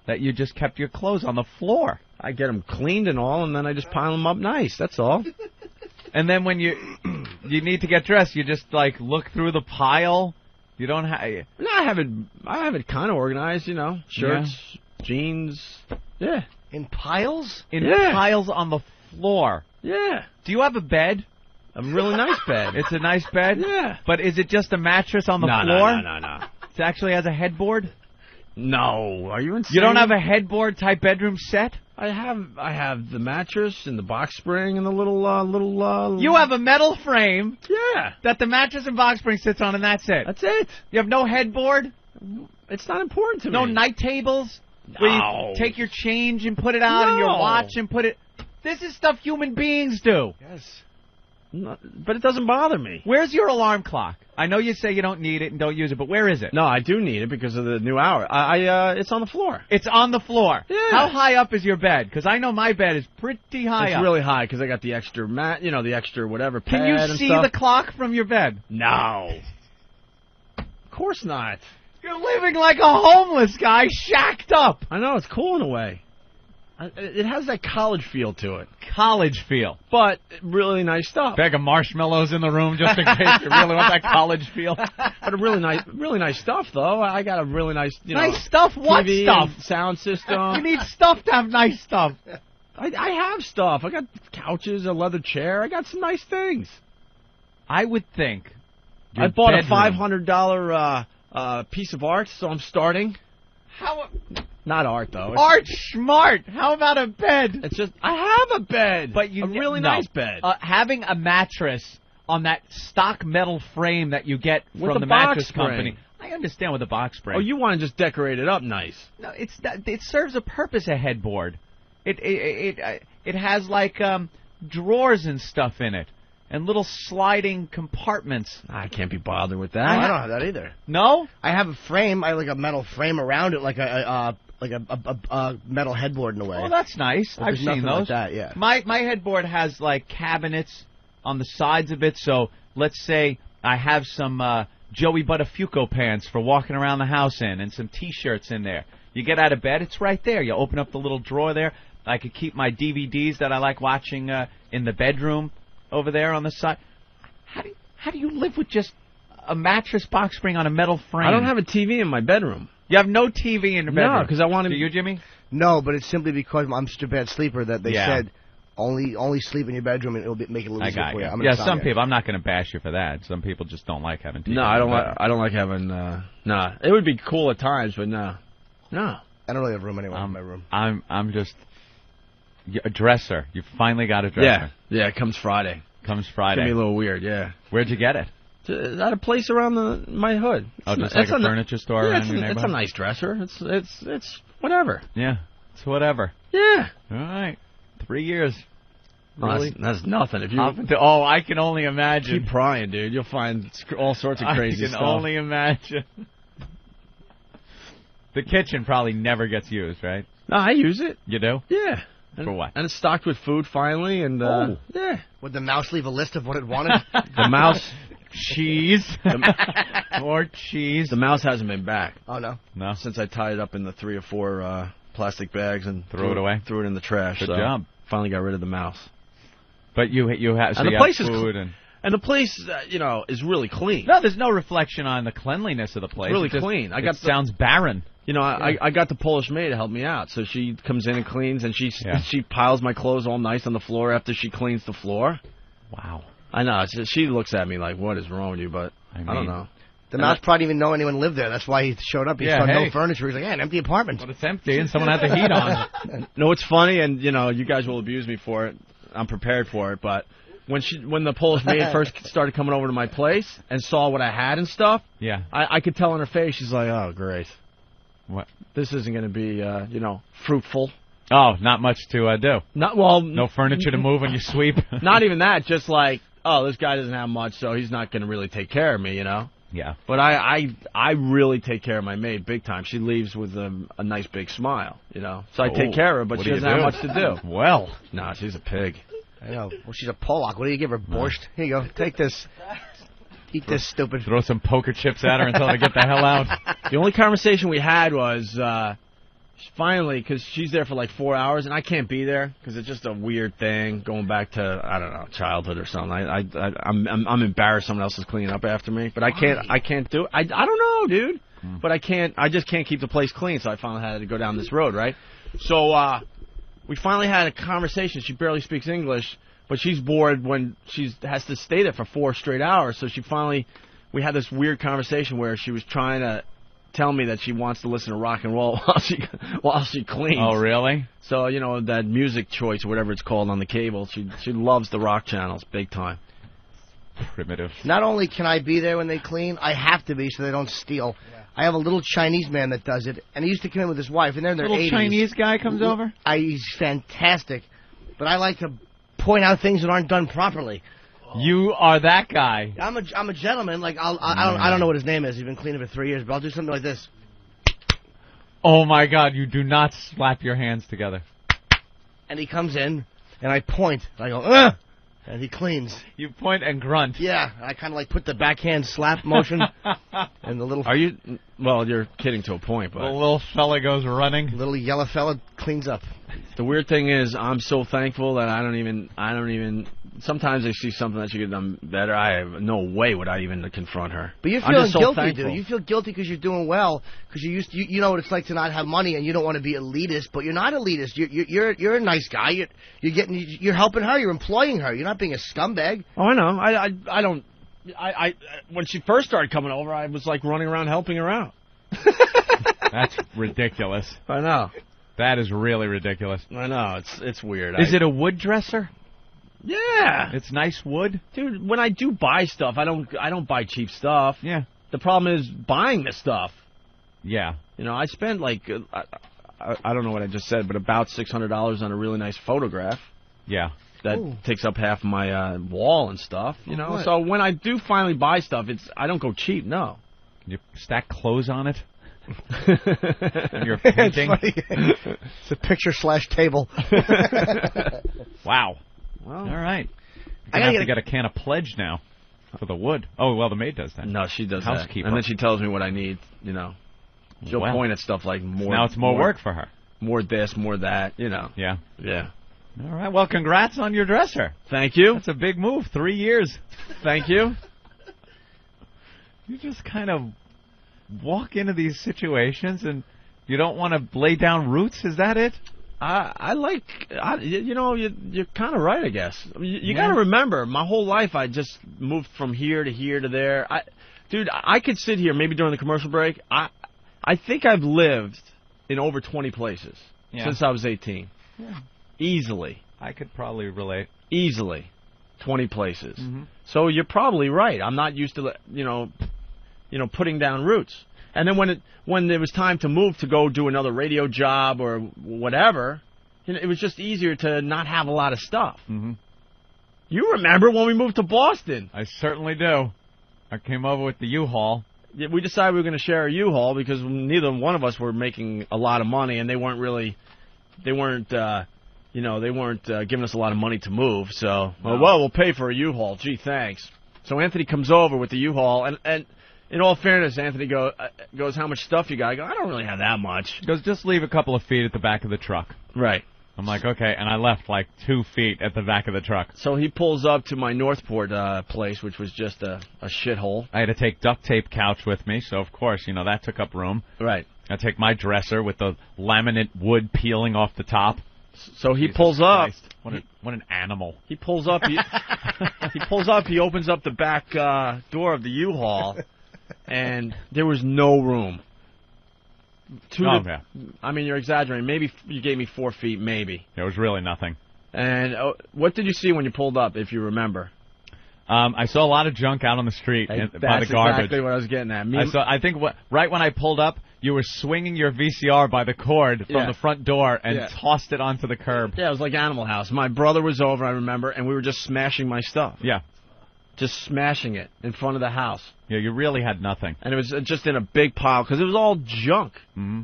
that you just kept your clothes on the floor. I get them cleaned and all, and then I just pile them up nice. That's all. And then when you need to get dressed, you just like look through the pile. You don't have. No, I have it kind of organized. Shirts, jeans. Yeah. In piles? In piles on the floor. Yeah. Do you have a bed? A really nice bed. It's a nice bed? Yeah. But is it just a mattress on the floor? No. It actually has a headboard? No. Are you insane? You don't have a headboard type bedroom set? I have the mattress and the box spring and the little. You have a metal frame. Yeah. That the mattress and box spring sits on, and that's it. That's it. You have no headboard? It's not important to me. No night tables? No. Where you take your change and put it on and your watch and put it... This is stuff human beings do. Yes. But it doesn't bother me. Where's your alarm clock? I know you say you don't need it and don't use it, but where is it? No, I do need it because of the new hour. It's on the floor. It's on the floor. Yeah. How high up is your bed? Because I know my bed is pretty high up. It's really high because I got the extra mat, the extra whatever pad Can you and see stuff. the clock from your bed? No. Of course not. You're living like a homeless guy, shacked up. I know, it's cool in a way. It has that college feel to it. College feel. But really nice stuff. Bag of marshmallows in the room just in case you really want that college feel. But really nice stuff, though. I got a really nice, nice stuff? What TV stuff? And sound system. You need stuff to have nice stuff. I have stuff. I got couches, a leather chair. I got some nice things. I would think. I bought a $500 piece of art, so I'm starting. How? Not art, though. Art SHMART. How about a bed? It's just, I have a bed. But a really nice bed. Having a mattress on that stock metal frame that you get with from the mattress company. I understand with the box frame. Oh, you want to just decorate it up nice. No, it serves a purpose, a headboard. It has like drawers and stuff in it. And little sliding compartments. I can't be bothered with that. I don't have that either. No? I have a frame. I like a metal frame around it, like a metal headboard in a way. Oh, that's nice. But I've seen those. like that, yeah. My headboard has like cabinets on the sides of it. So let's say I have some Joey Buttafuoco pants for walking around the house in, and some T-shirts in there. You get out of bed, it's right there. You open up the little drawer there. I could keep my DVDs that I like watching in the bedroom over there on the side. How do you live with just a mattress box spring on a metal frame? I don't have a TV in my bedroom. You have no TV in the bedroom? No, because I want to... Do you, Jimmy? No, but it's simply because I'm such a bad sleeper that they said only sleep in your bedroom and it'll make it a little easier for you. Yeah, some people. I'm not going to bash you for that. Some people just don't like having TV. No, I don't like having... Nah, it would be cool at times, but no. I don't really have room anyway in my room. I'm just... A dresser. You finally got a dresser. Yeah, it comes Friday. It's going to be a little weird, yeah. Where'd you get it? At a place around my hood. Just like a furniture store around your neighborhood? It's a nice dresser. It's whatever. Yeah, it's whatever. Yeah. All right. 3 years. Really? That's nothing. If you I can only imagine. Keep prying, dude. You'll find all sorts of crazy stuff. I can only imagine. The kitchen probably never gets used, right? No, I use it. You do? Yeah. For what? And it's stocked with food finally, and yeah. Would the mouse leave a list of what it wanted? The mouse, cheese, more cheese. The mouse hasn't been back. Oh no, since I tied it up in the 3 or 4 plastic bags and threw it away. Threw it in the trash. Good job. Finally got rid of the mouse. But you have and so the place is food and the place is really clean. No, there's no reflection on the cleanliness of the place. It's really clean. It sounds barren. I got the Polish maid to help me out, so she comes in and cleans, and she piles my clothes all nice on the floor after she cleans the floor. Wow. I know. She looks at me like, what is wrong with you? But I don't know. The mouse probably didn't even know anyone lived there. That's why he showed up. He saw no furniture. He's like, an empty apartment. But it's empty, and someone had the heat on. No, it's funny, and, you guys will abuse me for it. I'm prepared for it, but when the Polish maid first started coming over to my place and saw what I had and stuff, I could tell in her face, she's like, oh, great. What? This isn't going to be, fruitful. Oh, not much to do. No furniture to move when you sweep. Not even that. Just like, oh, this guy doesn't have much, so he's not going to really take care of me, Yeah. But I really take care of my maid big time. She leaves with a nice big smile, So I take care of her, but she doesn't have much to do. Well. Nah, she's a pig. I know. Well, she's a Polak. What do you give her? Borscht? Here you go. Take this. Eat this, stupid. Throw some poker chips at her and tell her to get the hell out. The only conversation we had was finally, because she's there for like 4 hours, and I can't be there because it's just a weird thing going back to, I don't know, childhood or something. I'm embarrassed someone else is cleaning up after me, but I can't do it. I don't know, dude. But I just can't keep the place clean, so I finally had to go down this road, right? So we finally had a conversation. She barely speaks English, but she's bored when she has to stay there for 4 straight hours. So we had this weird conversation where she was trying to tell me that she wants to listen to rock and roll while she cleans. Oh, really? So, that music choice or whatever it's called on the cable, she loves the rock channels big time. Primitive. Not only can I be there when they clean, I have to be so they don't steal. Yeah. I have a little Chinese man that does it, and he used to come in with his wife, and they're in their 80s. Little Chinese guy comes over? He's fantastic, but I like to point out things that aren't done properly. You are that guy. I'm a gentleman. Like I don't know what his name is. He's been cleaning for 3 years, but I'll do something like this. Oh my God! You do not slap your hands together. And he comes in, and I point. And I go, ugh! And he cleans. You point and grunt. Yeah, I kind of like put the backhand slap motion, and the little. Are you? Well, you're kidding to a point, but the little fella goes running. Little yellow fella cleans up. The weird thing is, I'm so thankful that I don't even. Sometimes I see something that she could have done better. I have no way would I even confront her. But you're feeling guilty, dude. You feel guilty because you're doing well, because you know what it's like to not have money, and you don't want to be elitist. But you're not elitist. You're a nice guy. You're helping her. You're employing her. You're not being a scumbag. Oh, I know. I don't. When she first started coming over, I was like running around helping her out. That's ridiculous. I know. That is really ridiculous. I know. It's weird. Is it a wood dresser? Yeah. It's nice wood? Dude, when I do buy stuff, I don't buy cheap stuff. Yeah. The problem is buying the stuff. Yeah. You know, I spent like I don't know what I just said, but about $600 on a really nice photograph. Yeah. That takes up half my wall and stuff, you know. So when I do finally buy stuff, I don't go cheap, no. You stack clothes on it? And you're painting? It's a picture/table. Wow. Well, all right. I have to get a can of Pledge now for the wood. Oh, well, the maid does that. No, she does Housekeeper. that. And then she tells me what I need, you know. She'll point at stuff like more. Now it's more work for her. More this, more that, you know. Yeah. Yeah. All right. Well, congrats on your dresser. Thank you. That's a big move. 3 years. Thank you. You just kind of walk into these situations and you don't want to lay down roots. Is that it? You're kind of right, I guess. You got to remember, my whole life I just moved from here to here to there. I could sit here maybe during the commercial break. I think I've lived in over 20 places since I was 18. Yeah. Easily. I could probably relate. Easily. 20 places. Mm-hmm. So you're probably right. I'm not used to, putting down roots. And then when there was time to move to go do another radio job or whatever, it was just easier to not have a lot of stuff. Mm-hmm. You remember when we moved to Boston? I certainly do. I came over with the U-Haul. We decided we were going to share a U-Haul because neither one of us were making a lot of money, and they weren't giving us a lot of money to move. So, we'll pay for a U-Haul. Gee, thanks. So Anthony comes over with the U-Haul, and in all fairness, Anthony goes, how much stuff you got? I go, I don't really have that much. He goes, just leave a couple of feet at the back of the truck. Right. I'm like, okay, and I left like 2 feet at the back of the truck. So he pulls up to my Northport place, which was just a shithole. I had to take duct tape couch with me, so of course, that took up room. Right. I take my dresser with the laminate wood peeling off the top. So he pulls up. What an animal. He pulls up. He pulls up. He opens up the back door of the U-Haul, and there was no room. I mean, you're exaggerating. Maybe you gave me 4 feet, maybe. It was really nothing. And what did you see when you pulled up, if you remember? I saw a lot of junk out on the street by the garbage. That's exactly what I was getting at. I think right when I pulled up, you were swinging your VCR by the cord from the front door and tossed it onto the curb. Yeah, it was like Animal House. My brother was over, I remember, and we were just smashing my stuff. Yeah. Just smashing it in front of the house. Yeah, you really had nothing. And it was just in a big pile because it was all junk. Mm-hmm.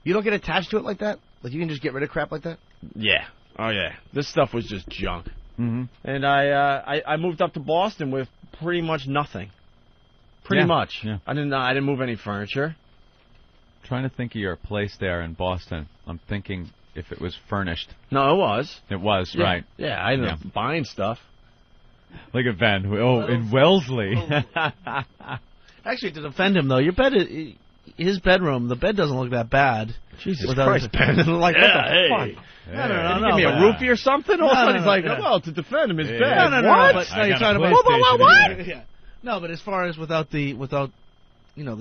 You don't get attached to it like that? Like you can just get rid of crap like that? Yeah. Oh, yeah. This stuff was just junk. Mm-hmm. And I moved up to Boston with pretty much nothing. Pretty much. Yeah. I didn't move any furniture. I'm trying to think of your place there in Boston. I'm thinking if it was furnished. No, it was. It was, right. Yeah, I ended up buying stuff. Look at Ben. Oh, in Wellesley. Actually, to defend him, though, your bed, his bedroom, the bed doesn't look that bad. Jesus Christ, Ben. Like, what the fuck? Hey. No. Give me a roofie or something? All of a sudden he's like, well, to defend him, his bed. No. What? But, no, you're talking about what? Yeah. No, but as far as without the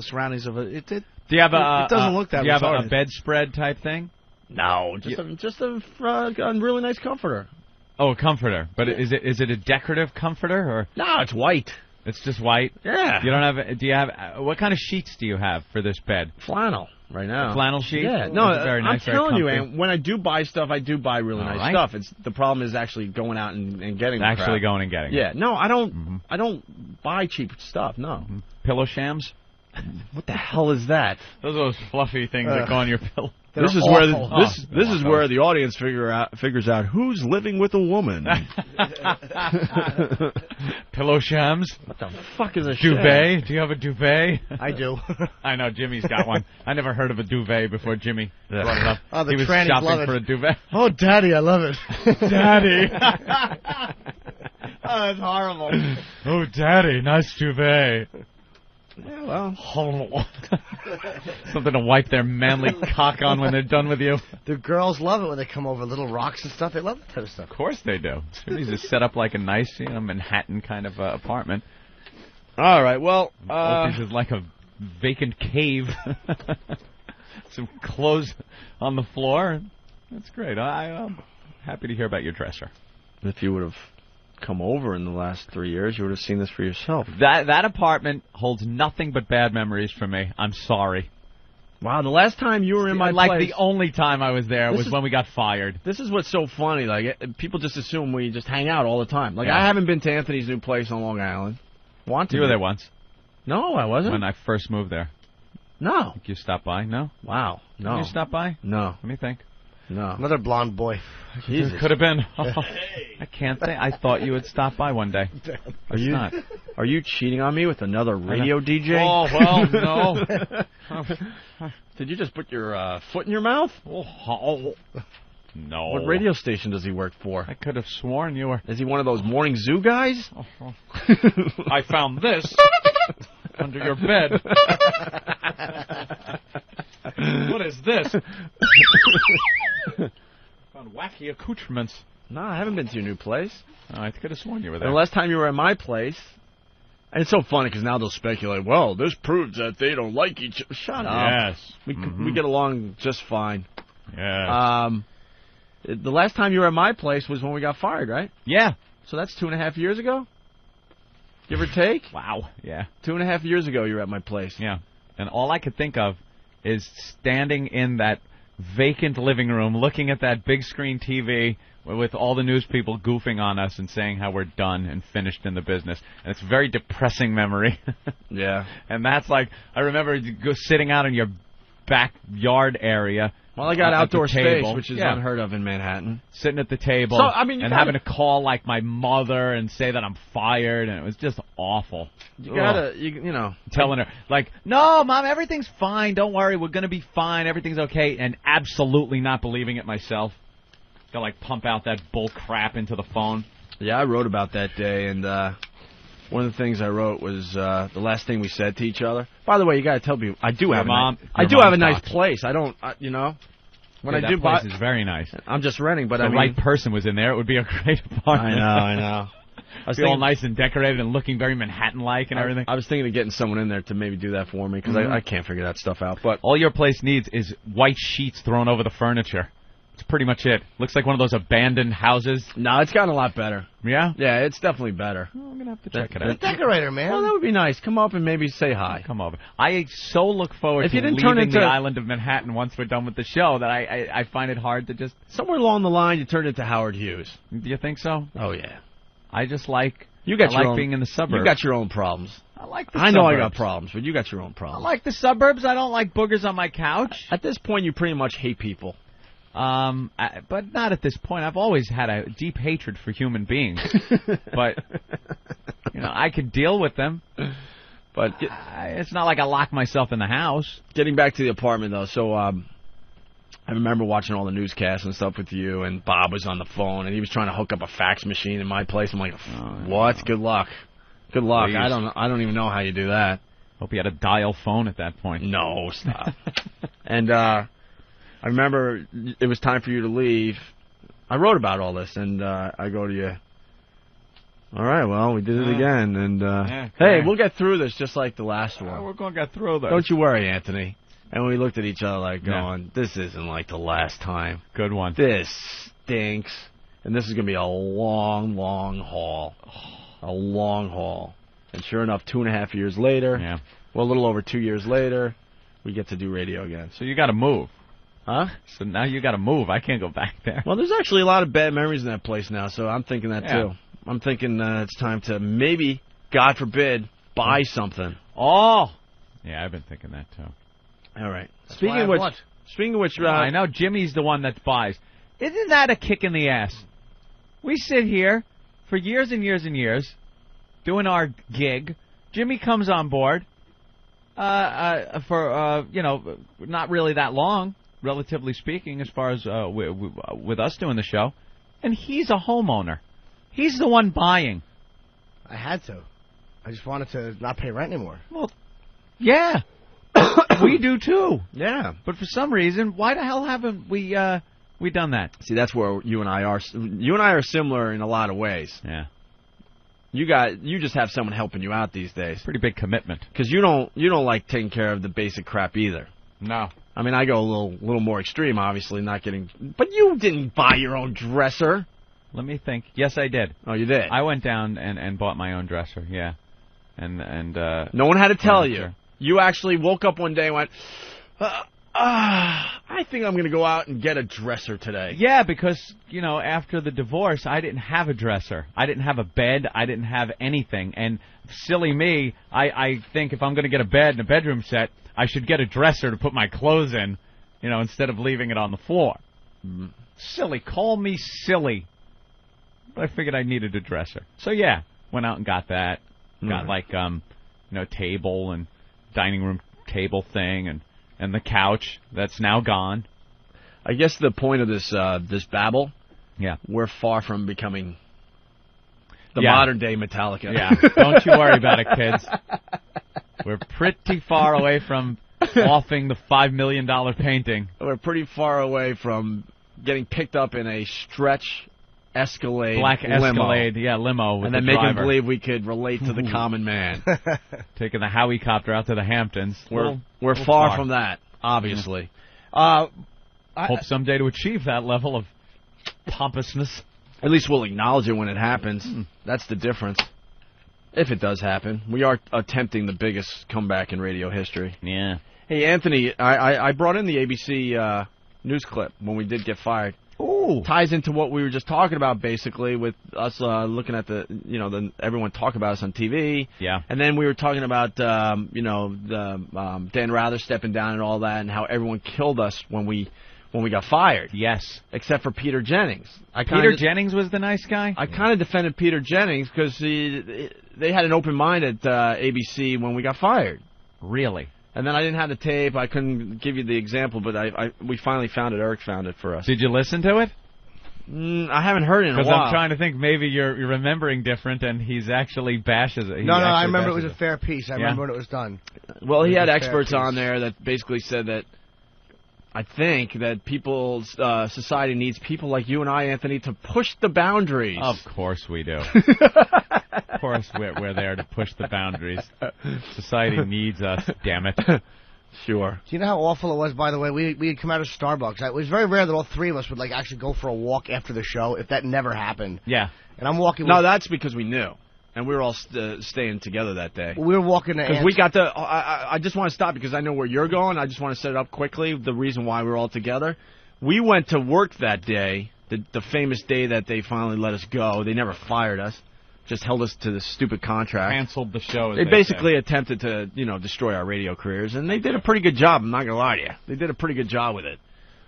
surroundings of it, do you have it doesn't look that. Do you have a bedspread type thing? No, just a really nice comforter. Oh, a comforter. But is it a decorative comforter or? No, it's white. It's just white? Yeah. You don't have? Do you have? What kind of sheets do you have for this bed? Flannel. right now. Flannel sheet? Yeah. No, It's very nice, I'm telling you, very comfy. and when I do buy stuff, I do buy really All nice right. stuff. The problem is actually going out and getting the Actually crap. going and getting Yeah. it. No, I don't buy cheap stuff. No. Pillow shams? What the hell is that? Those are those fluffy things that go on your pillow. This is where this is where the audience figures out who's living with a woman. Pillow shams? What the fuck is a duvet? sham? Do you have a duvet? I do. I know Jimmy's got one. I never heard of a duvet before Jimmy brought it up. Oh, the he was trannies love shopping it. for a duvet. Oh, Daddy, I love it. Daddy. Oh, that's horrible. Oh, Daddy, nice duvet. Yeah, well, something to wipe their manly cock on when they're done with you. The girls love it when they come over, little rocks and stuff. They love that type of stuff. Of course they do. Jimmy's just set up like a nice, Manhattan kind of apartment. All right, well, Opie's is like a vacant cave. Some clothes on the floor. That's great. I'm happy to hear about your dresser. If you would have come over in the last 3 years, you would have seen this for yourself. That apartment holds nothing but bad memories for me. I'm sorry. Wow, the last time you were in my like place, the only time I was there was when we got fired. This is what's so funny. Like people just assume we just hang out all the time. Like Yeah. I haven't been to Anthony's new place on Long Island. Want to? You were there once. No, I wasn't. When I first moved there. No. Think you stopped by? No. Wow. No. Did you stop by? No. Let me think. No. Another blonde boy. Jesus. Could have been. I can't think. I thought you would stop by one day. Are you cheating on me with another radio DJ? Oh, well, no. Did you just put your foot in your mouth? Oh, no. What radio station does he work for? I could have sworn you were. Is he one of those morning zoo guys? I found this under your bed. What is this? Found wacky accoutrements. No, I haven't been to your new place. Oh, I could have sworn you were there. And the last time you were at my place, and it's so funny because now they'll speculate, well, this proves that they don't like each other. Shut up. Yes. We get along just fine. Yes. The last time you were at my place was when we got fired, right? Yeah. So that's 2.5 years ago? Give or take? Wow. Yeah. 2.5 years ago you were at my place. Yeah. And all I could think of is standing in that vacant living room looking at that big screen TV with all the news people goofing on us and saying how we're done and finished in the business. And it's a very depressing memory. Yeah. And that's like, I remember sitting out in your backyard area. Well, I got at outdoor the table. space, which is Yeah. unheard of in Manhattan. Sitting at the table So, I mean, you and gotta- having to call like my mother and say that I'm fired, and it was just awful. You gotta, you know. Telling her, like, no, Mom, everything's fine. Don't worry. We're going to be fine. Everything's okay. And absolutely not believing it myself. Got like pump out that bull crap into the phone. Yeah, I wrote about that day, and one of the things I wrote was the last thing we said to each other. By the way, you got to tell people, I do have a nice place. I don't, when Yeah, I do that buy, place is very nice. I'm just renting, but If the right person was in there, it would be a great apartment. I know. I was Be all thinking, nice and decorated and looking very Manhattan-like and everything. I was thinking of getting someone in there to maybe do that for me because I can't figure that stuff out. But all your place needs is white sheets thrown over the furniture. That's pretty much it. Looks like one of those abandoned houses. No, it's gotten a lot better. Yeah? Yeah, it's definitely better. Well, I'm going to have to check it You're a out. decorator, man. Well, that would be nice. Come up and maybe say hi. Come over. I so look forward If to you didn't leaving turn into- the island of Manhattan once we're done with the show that I find it hard to just... Somewhere along the line, you turned into Howard Hughes. Do you think so? Oh, yeah. I just like... You got I your like own, being in the suburbs. You got your own problems. I like the I know I got suburbs. problems, but you got your own I problems. like the suburbs. I don't like boogers on my couch. At this point, you pretty much hate people. But not at this point. I've always had a deep hatred for human beings. But, I could deal with them. But It's not like I lock myself in the house. Getting back to the apartment, though, so I remember watching all the newscasts and stuff with you, and Bob was on the phone, and he was trying to hook up a fax machine in my place. I'm like, what? Good luck. Good luck. Please. I don't even know how you do that. Hope you had a dial phone at that point. No, stop. And I remember it was time for you to leave. I wrote about all this, and I go to you. All right, well, we did it again, and hey, we'll get through this just like the last one. We're going to get through this. Don't you worry, Anthony. And we looked at each other like going, this isn't like the last time. Good one. This stinks. And this is going to be a long, long haul. A long haul. And sure enough, 2.5 years later, well, a little over 2 years later, we get to do radio again. So you got to move. Huh? So now you got to move. I can't go back there. Well, there's actually a lot of bad memories in that place now, so I'm thinking that too. I'm thinking it's time to maybe, God forbid, buy something. Oh! Yeah, I've been thinking that too. All right. Speaking of which, I know Jimmy's the one that buys. Isn't that a kick in the ass? We sit here for years and years and years doing our gig. Jimmy comes on board for not really that long, relatively speaking, as far as with us doing the show. And he's a homeowner. He's the one buying. I had to. I just wanted to not pay rent anymore. Well, yeah. We do too. Yeah. But for some reason, why the hell haven't we done that? See, that's where you and I are. You and I are similar in a lot of ways. Yeah. You just have someone helping you out these days. Pretty big commitment. Because you don't like taking care of the basic crap either. No. I mean, I go a little more extreme, obviously, not getting. But you didn't buy your own dresser. Let me think. Yes, I did. Oh, you did? I went down and bought my own dresser. Yeah. And no one had to tell you. You actually woke up one day and went, I think I'm going to go out and get a dresser today. Yeah, because, after the divorce, I didn't have a dresser. I didn't have a bed. I didn't have anything. And silly me, I think if I'm going to get a bed and a bedroom set, I should get a dresser to put my clothes in, instead of leaving it on the floor. Mm. Silly. Call me silly. But I figured I needed a dresser. So, yeah, went out and got that. Got, table and dining room table thing and the couch that's now gone. I guess the point of this babble, we're far from becoming the modern day Metallica. Yeah, don't you worry about it, kids. We're pretty far away from offing the $5 million painting. We're pretty far away from getting picked up in a stretch Escalade, black Escalade, limo, and then making believe we could relate to the common man. Taking the Howicopter out to the Hamptons. We're far from that, obviously. Hope someday to achieve that level of pompousness. At least we'll acknowledge it when it happens. That's the difference. If it does happen, we are attempting the biggest comeback in radio history. Yeah. Hey, Anthony, I brought in the ABC news clip when we did get fired. Ooh. Ties into what we were just talking about, basically, with us looking at everyone talk about us on TV. Yeah. And then we were talking about, Dan Rather stepping down and all that, and how everyone killed us when we got fired. Yes. Except for Peter Jennings. Peter Jennings was the nice guy? I kind of defended Peter Jennings because they had an open mind at ABC when we got fired. Really? And then I didn't have the tape. I couldn't give you the example, but we finally found it. Eric found it for us. Did you listen to it? I haven't heard it in a while. Because I'm trying to think maybe you're remembering different, and he's actually bashes it. No, I remember it was a fair piece. I remember when it was done. Well, he had experts on there that basically said that I think that society needs people like you and I, Anthony, to push the boundaries. Of course we do. Of course we're there to push the boundaries. Society needs us, damn it. Sure. Do you know how awful it was, by the way? We had come out of Starbucks. It was very rare that all three of us would actually go for a walk after the show, if that never happened. Yeah. And I'm walking... No, that's because we knew. And we were all staying together that day. We were walking to... Because we got to... I just want to stop because I know where you're going. I just want to set it up quickly, the reason why we were all together. We went to work that day, the famous day that they finally let us go. They never fired us. Just held us to this stupid contract. Canceled the show. They basically attempted to, destroy our radio careers, and they did a pretty good job. I'm not going to lie to you. They did a pretty good job with it.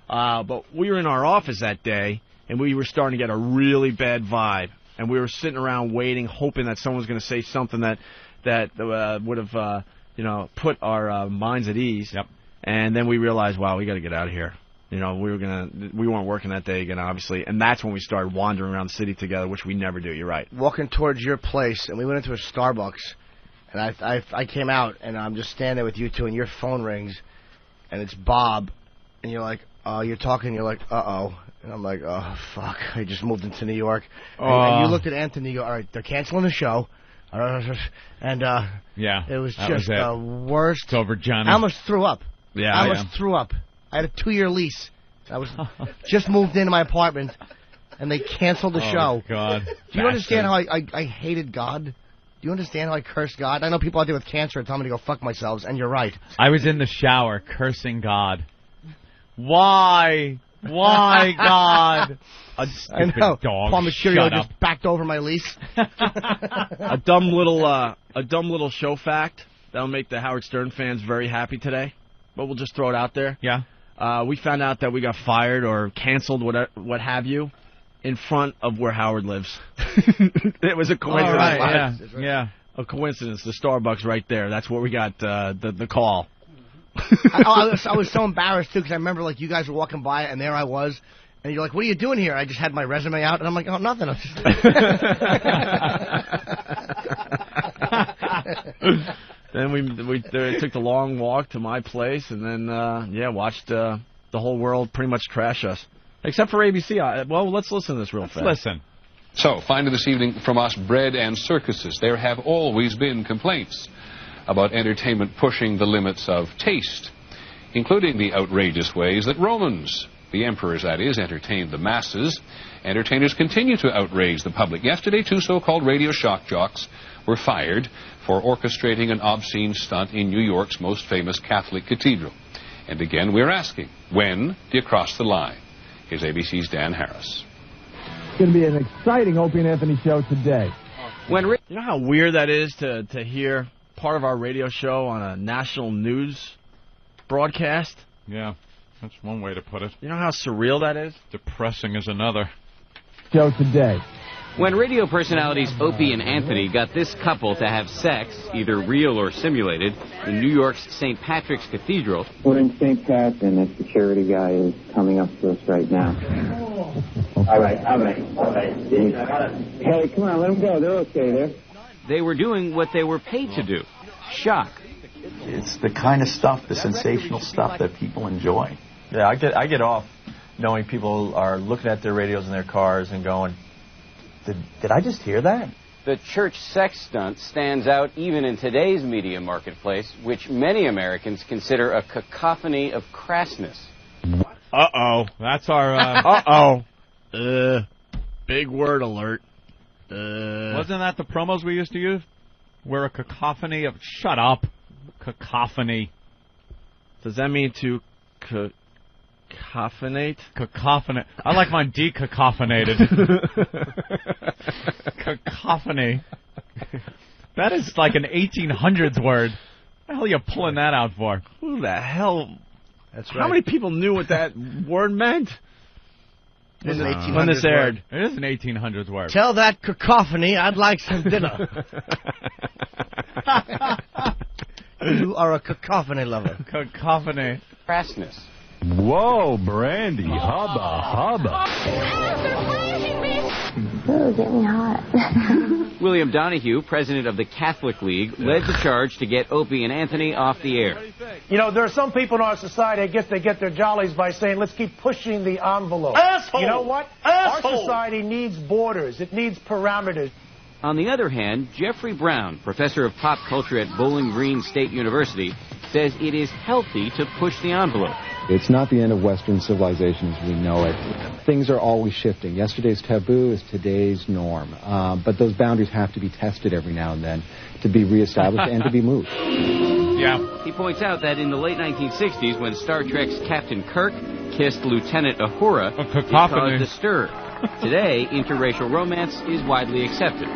But we were in our office that day, and we were starting to get a really bad vibe. And we were sitting around waiting, hoping that someone was going to say something that would have, put our minds at ease. Yep. And then we realized, wow, we got to get out of here. We weren't working that day again, obviously, and that's when we started wandering around the city together, which we never do. You're right. Walking towards your place, and we went into a Starbucks, and I came out, and I'm just standing there with you two, and your phone rings, and it's Bob, and you're like, you're talking, you're like, uh-oh, and I'm like, oh, fuck, I just moved into New York, and you looked at Anthony, you go, all right, they're canceling the show, and it was just the worst. It's over, Johnny. I almost threw up. Yeah, I almost threw up. I had a 2-year lease. I was just moved into my apartment, and they canceled the show. God. Do you understand how I hated God? Do Do you understand how I curse God? I know people out there with cancer tell me to go fuck myself, and you're right. I was in the shower cursing God. Why? Why, God? I know. Dog. Paul Mercurio Shut up. just backed over my lease. A dumb little show fact that'll make the Howard Stern fans very happy today. But we'll just throw it out there. Yeah. We found out that we got fired or canceled, what have you, in front of where Howard lives. It was a coincidence. Oh, right, yeah. A coincidence. The Starbucks right there. That's where we got the call. I was so embarrassed, too, because I remember, like, you guys were walking by, and there I was. And you're like, what are you doing here? I just had my resume out, and I'm like, oh, nothing. I'm just... Then we took the long walk to my place, and then, watched the whole world pretty much trash us. Except for ABC. Well, let's listen to this real fast. Listen. So, finally this evening from us, bread and circuses. There have always been complaints about entertainment pushing the limits of taste, including the outrageous ways that Romans, the emperors that is, entertained the masses. Entertainers continue to outrage the public. Yesterday, 2 so-called radio shock jocks were fired for orchestrating an obscene stunt in New York's most famous Catholic cathedral. And again, we're asking, when do you cross the line? Here's ABC's Dan Harris. It's going to be an exciting Opie and Anthony show today. You know how weird that is to hear part of our radio show on a national news broadcast? Yeah, that's one way to put it. You know how surreal that is? Depressing is another. Show today. When radio personalities Opie and Anthony got this couple to have sex, either real or simulated, in New York's St. Patrick's Cathedral. We're in St. Pat, and the security guy is coming up to us right now. All right. Hey, come on, let them go. They're okay there. They were doing what they were paid to do. Shock. It's the kind of stuff, the sensational stuff that people enjoy. Yeah, I get off knowing people are looking at their radios in their cars and going, Did I just hear that? The church sex stunt stands out even in today's media marketplace, which many Americans consider a cacophony of crassness. Uh-oh. That's our... Uh-oh. Big word alert. Wasn't that the promos we used to use? We're a cacophony of... Shut up. Cacophony. Does that mean to cacophonate? Cacophonate. I like mine decacophonated. Cacophony. That is like an 1800s word. What the hell are you pulling that out for? Who the hell? That's right. How many people knew what that word meant? When this aired. It is an 1800s word. Tell that cacophony I'd like some dinner. You are a cacophony lover. Cacophony. Crassness. Whoa, Brandy. Hubba. Ooh, get me hot. William Donahue, president of the Catholic League, led the charge to get Opie and Anthony off the air. You know, there are some people in our society, I guess they get their jollies by saying, let's keep pushing the envelope. Asshole! You know what? Asshole! Our society needs borders. It needs parameters. On the other hand, Jeffrey Brown, professor of pop culture at Bowling Green State University, says it is healthy to push the envelope. It's not the end of Western civilization as we know it. Things are always shifting. Yesterday's taboo is today's norm. But those boundaries have to be tested every now and then to be reestablished and to be moved. Yeah. He points out that in the late 1960s, when Star Trek's Captain Kirk kissed Lieutenant Uhura, it caused a stir. Today, interracial romance is widely accepted.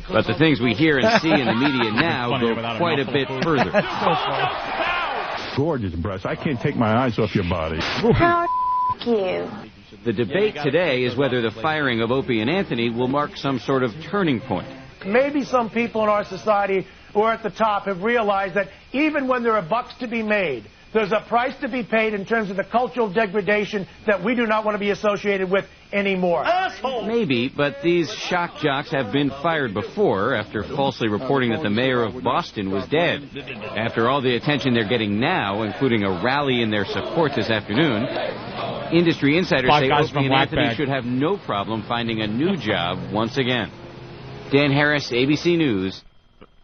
But the things we hear and see in the media now go quite a bit further. Gorgeous breasts. I can't take my eyes off your body. How you? The debate today is whether the firing of Opie and Anthony will mark some sort of turning point. Maybe some people in our society who are at the top have realized that even when there are bucks to be made, there's a price to be paid in terms of the cultural degradation that we do not want to be associated with anymore. Asshole! Maybe, but these shock jocks have been fired before after falsely reporting that the mayor of Boston was dead. After all the attention they're getting now, including a rally in their support this afternoon, industry insiders say Opie and Anthony should have no problem finding a new job once again. Dan Harris, ABC News.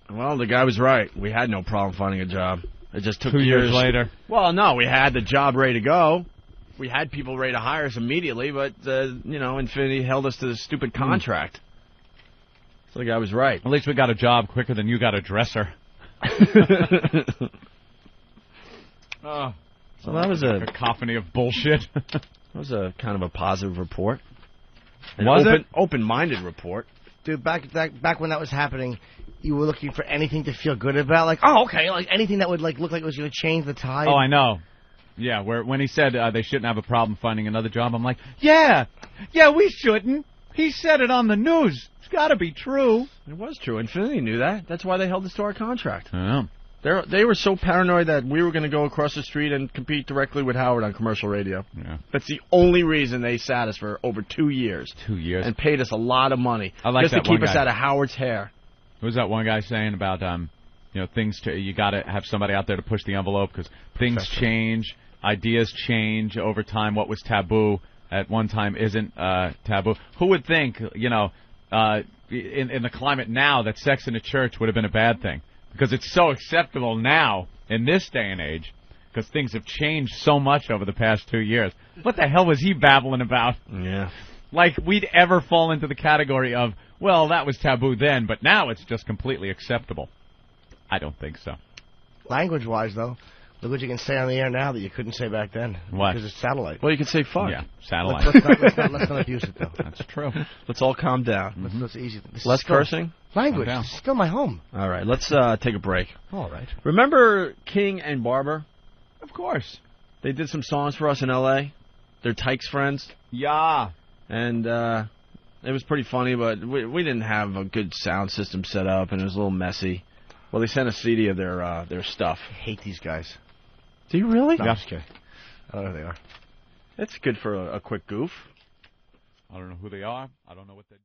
Well, the guy was right. We had no problem finding a job. It just took 2 years later. Well, no, we had the job ready to go. We had people ready to hire us immediately, but, Infinity held us to the stupid contract. So the guy was right. At least we got a job quicker than you got a dresser. So that was a cacophony of bullshit. That was a kind of a positive report. Was it? Open-minded report. Dude, back when that was happening, you were looking for anything to feel good about. Like, oh, okay, like anything that would like look like it was going to change the tide. Oh, I know. Yeah, when he said they shouldn't have a problem finding another job, I'm like, yeah, we shouldn't. He said it on the news. It's got to be true. It was true. Infinity knew that. That's why they held us to our contract. Yeah. They were so paranoid that we were going to go across the street and compete directly with Howard on commercial radio. Yeah. That's the only reason they sat us for over 2 years. 2 years. And paid us a lot of money. I like just that to keep one us guy. out of Howard's hair. What was that one guy saying about, things, you got to have somebody out there to push the envelope because things change, ideas change over time. What was taboo at one time isn't taboo. Who would think, in the climate now that sex in a church would have been a bad thing? Because it's so acceptable now in this day and age because things have changed so much over the past 2 years. What the hell was he babbling about? Yeah. Like we'd ever fall into the category of, well, that was taboo then, but now it's just completely acceptable. I don't think so. Language-wise, though, look what you can say on the air now that you couldn't say back then. What? Because it's satellite. Well, you can say fuck. Yeah, satellite. Let's not abuse it, though. That's true. Let's all calm down. That's easy. Less cursing? Language. This is still my home. All right, let's take a break. All right. Remember King and Barber? Of course. They did some songs for us in L.A. They're Tykes friends. Yeah. And it was pretty funny, but we didn't have a good sound system set up, and it was a little messy. Well, they sent a CD of their stuff. I hate these guys. Do you really? No, I'm just kidding. I don't know who they are. It's good for a quick goof. I don't know who they are. I don't know what they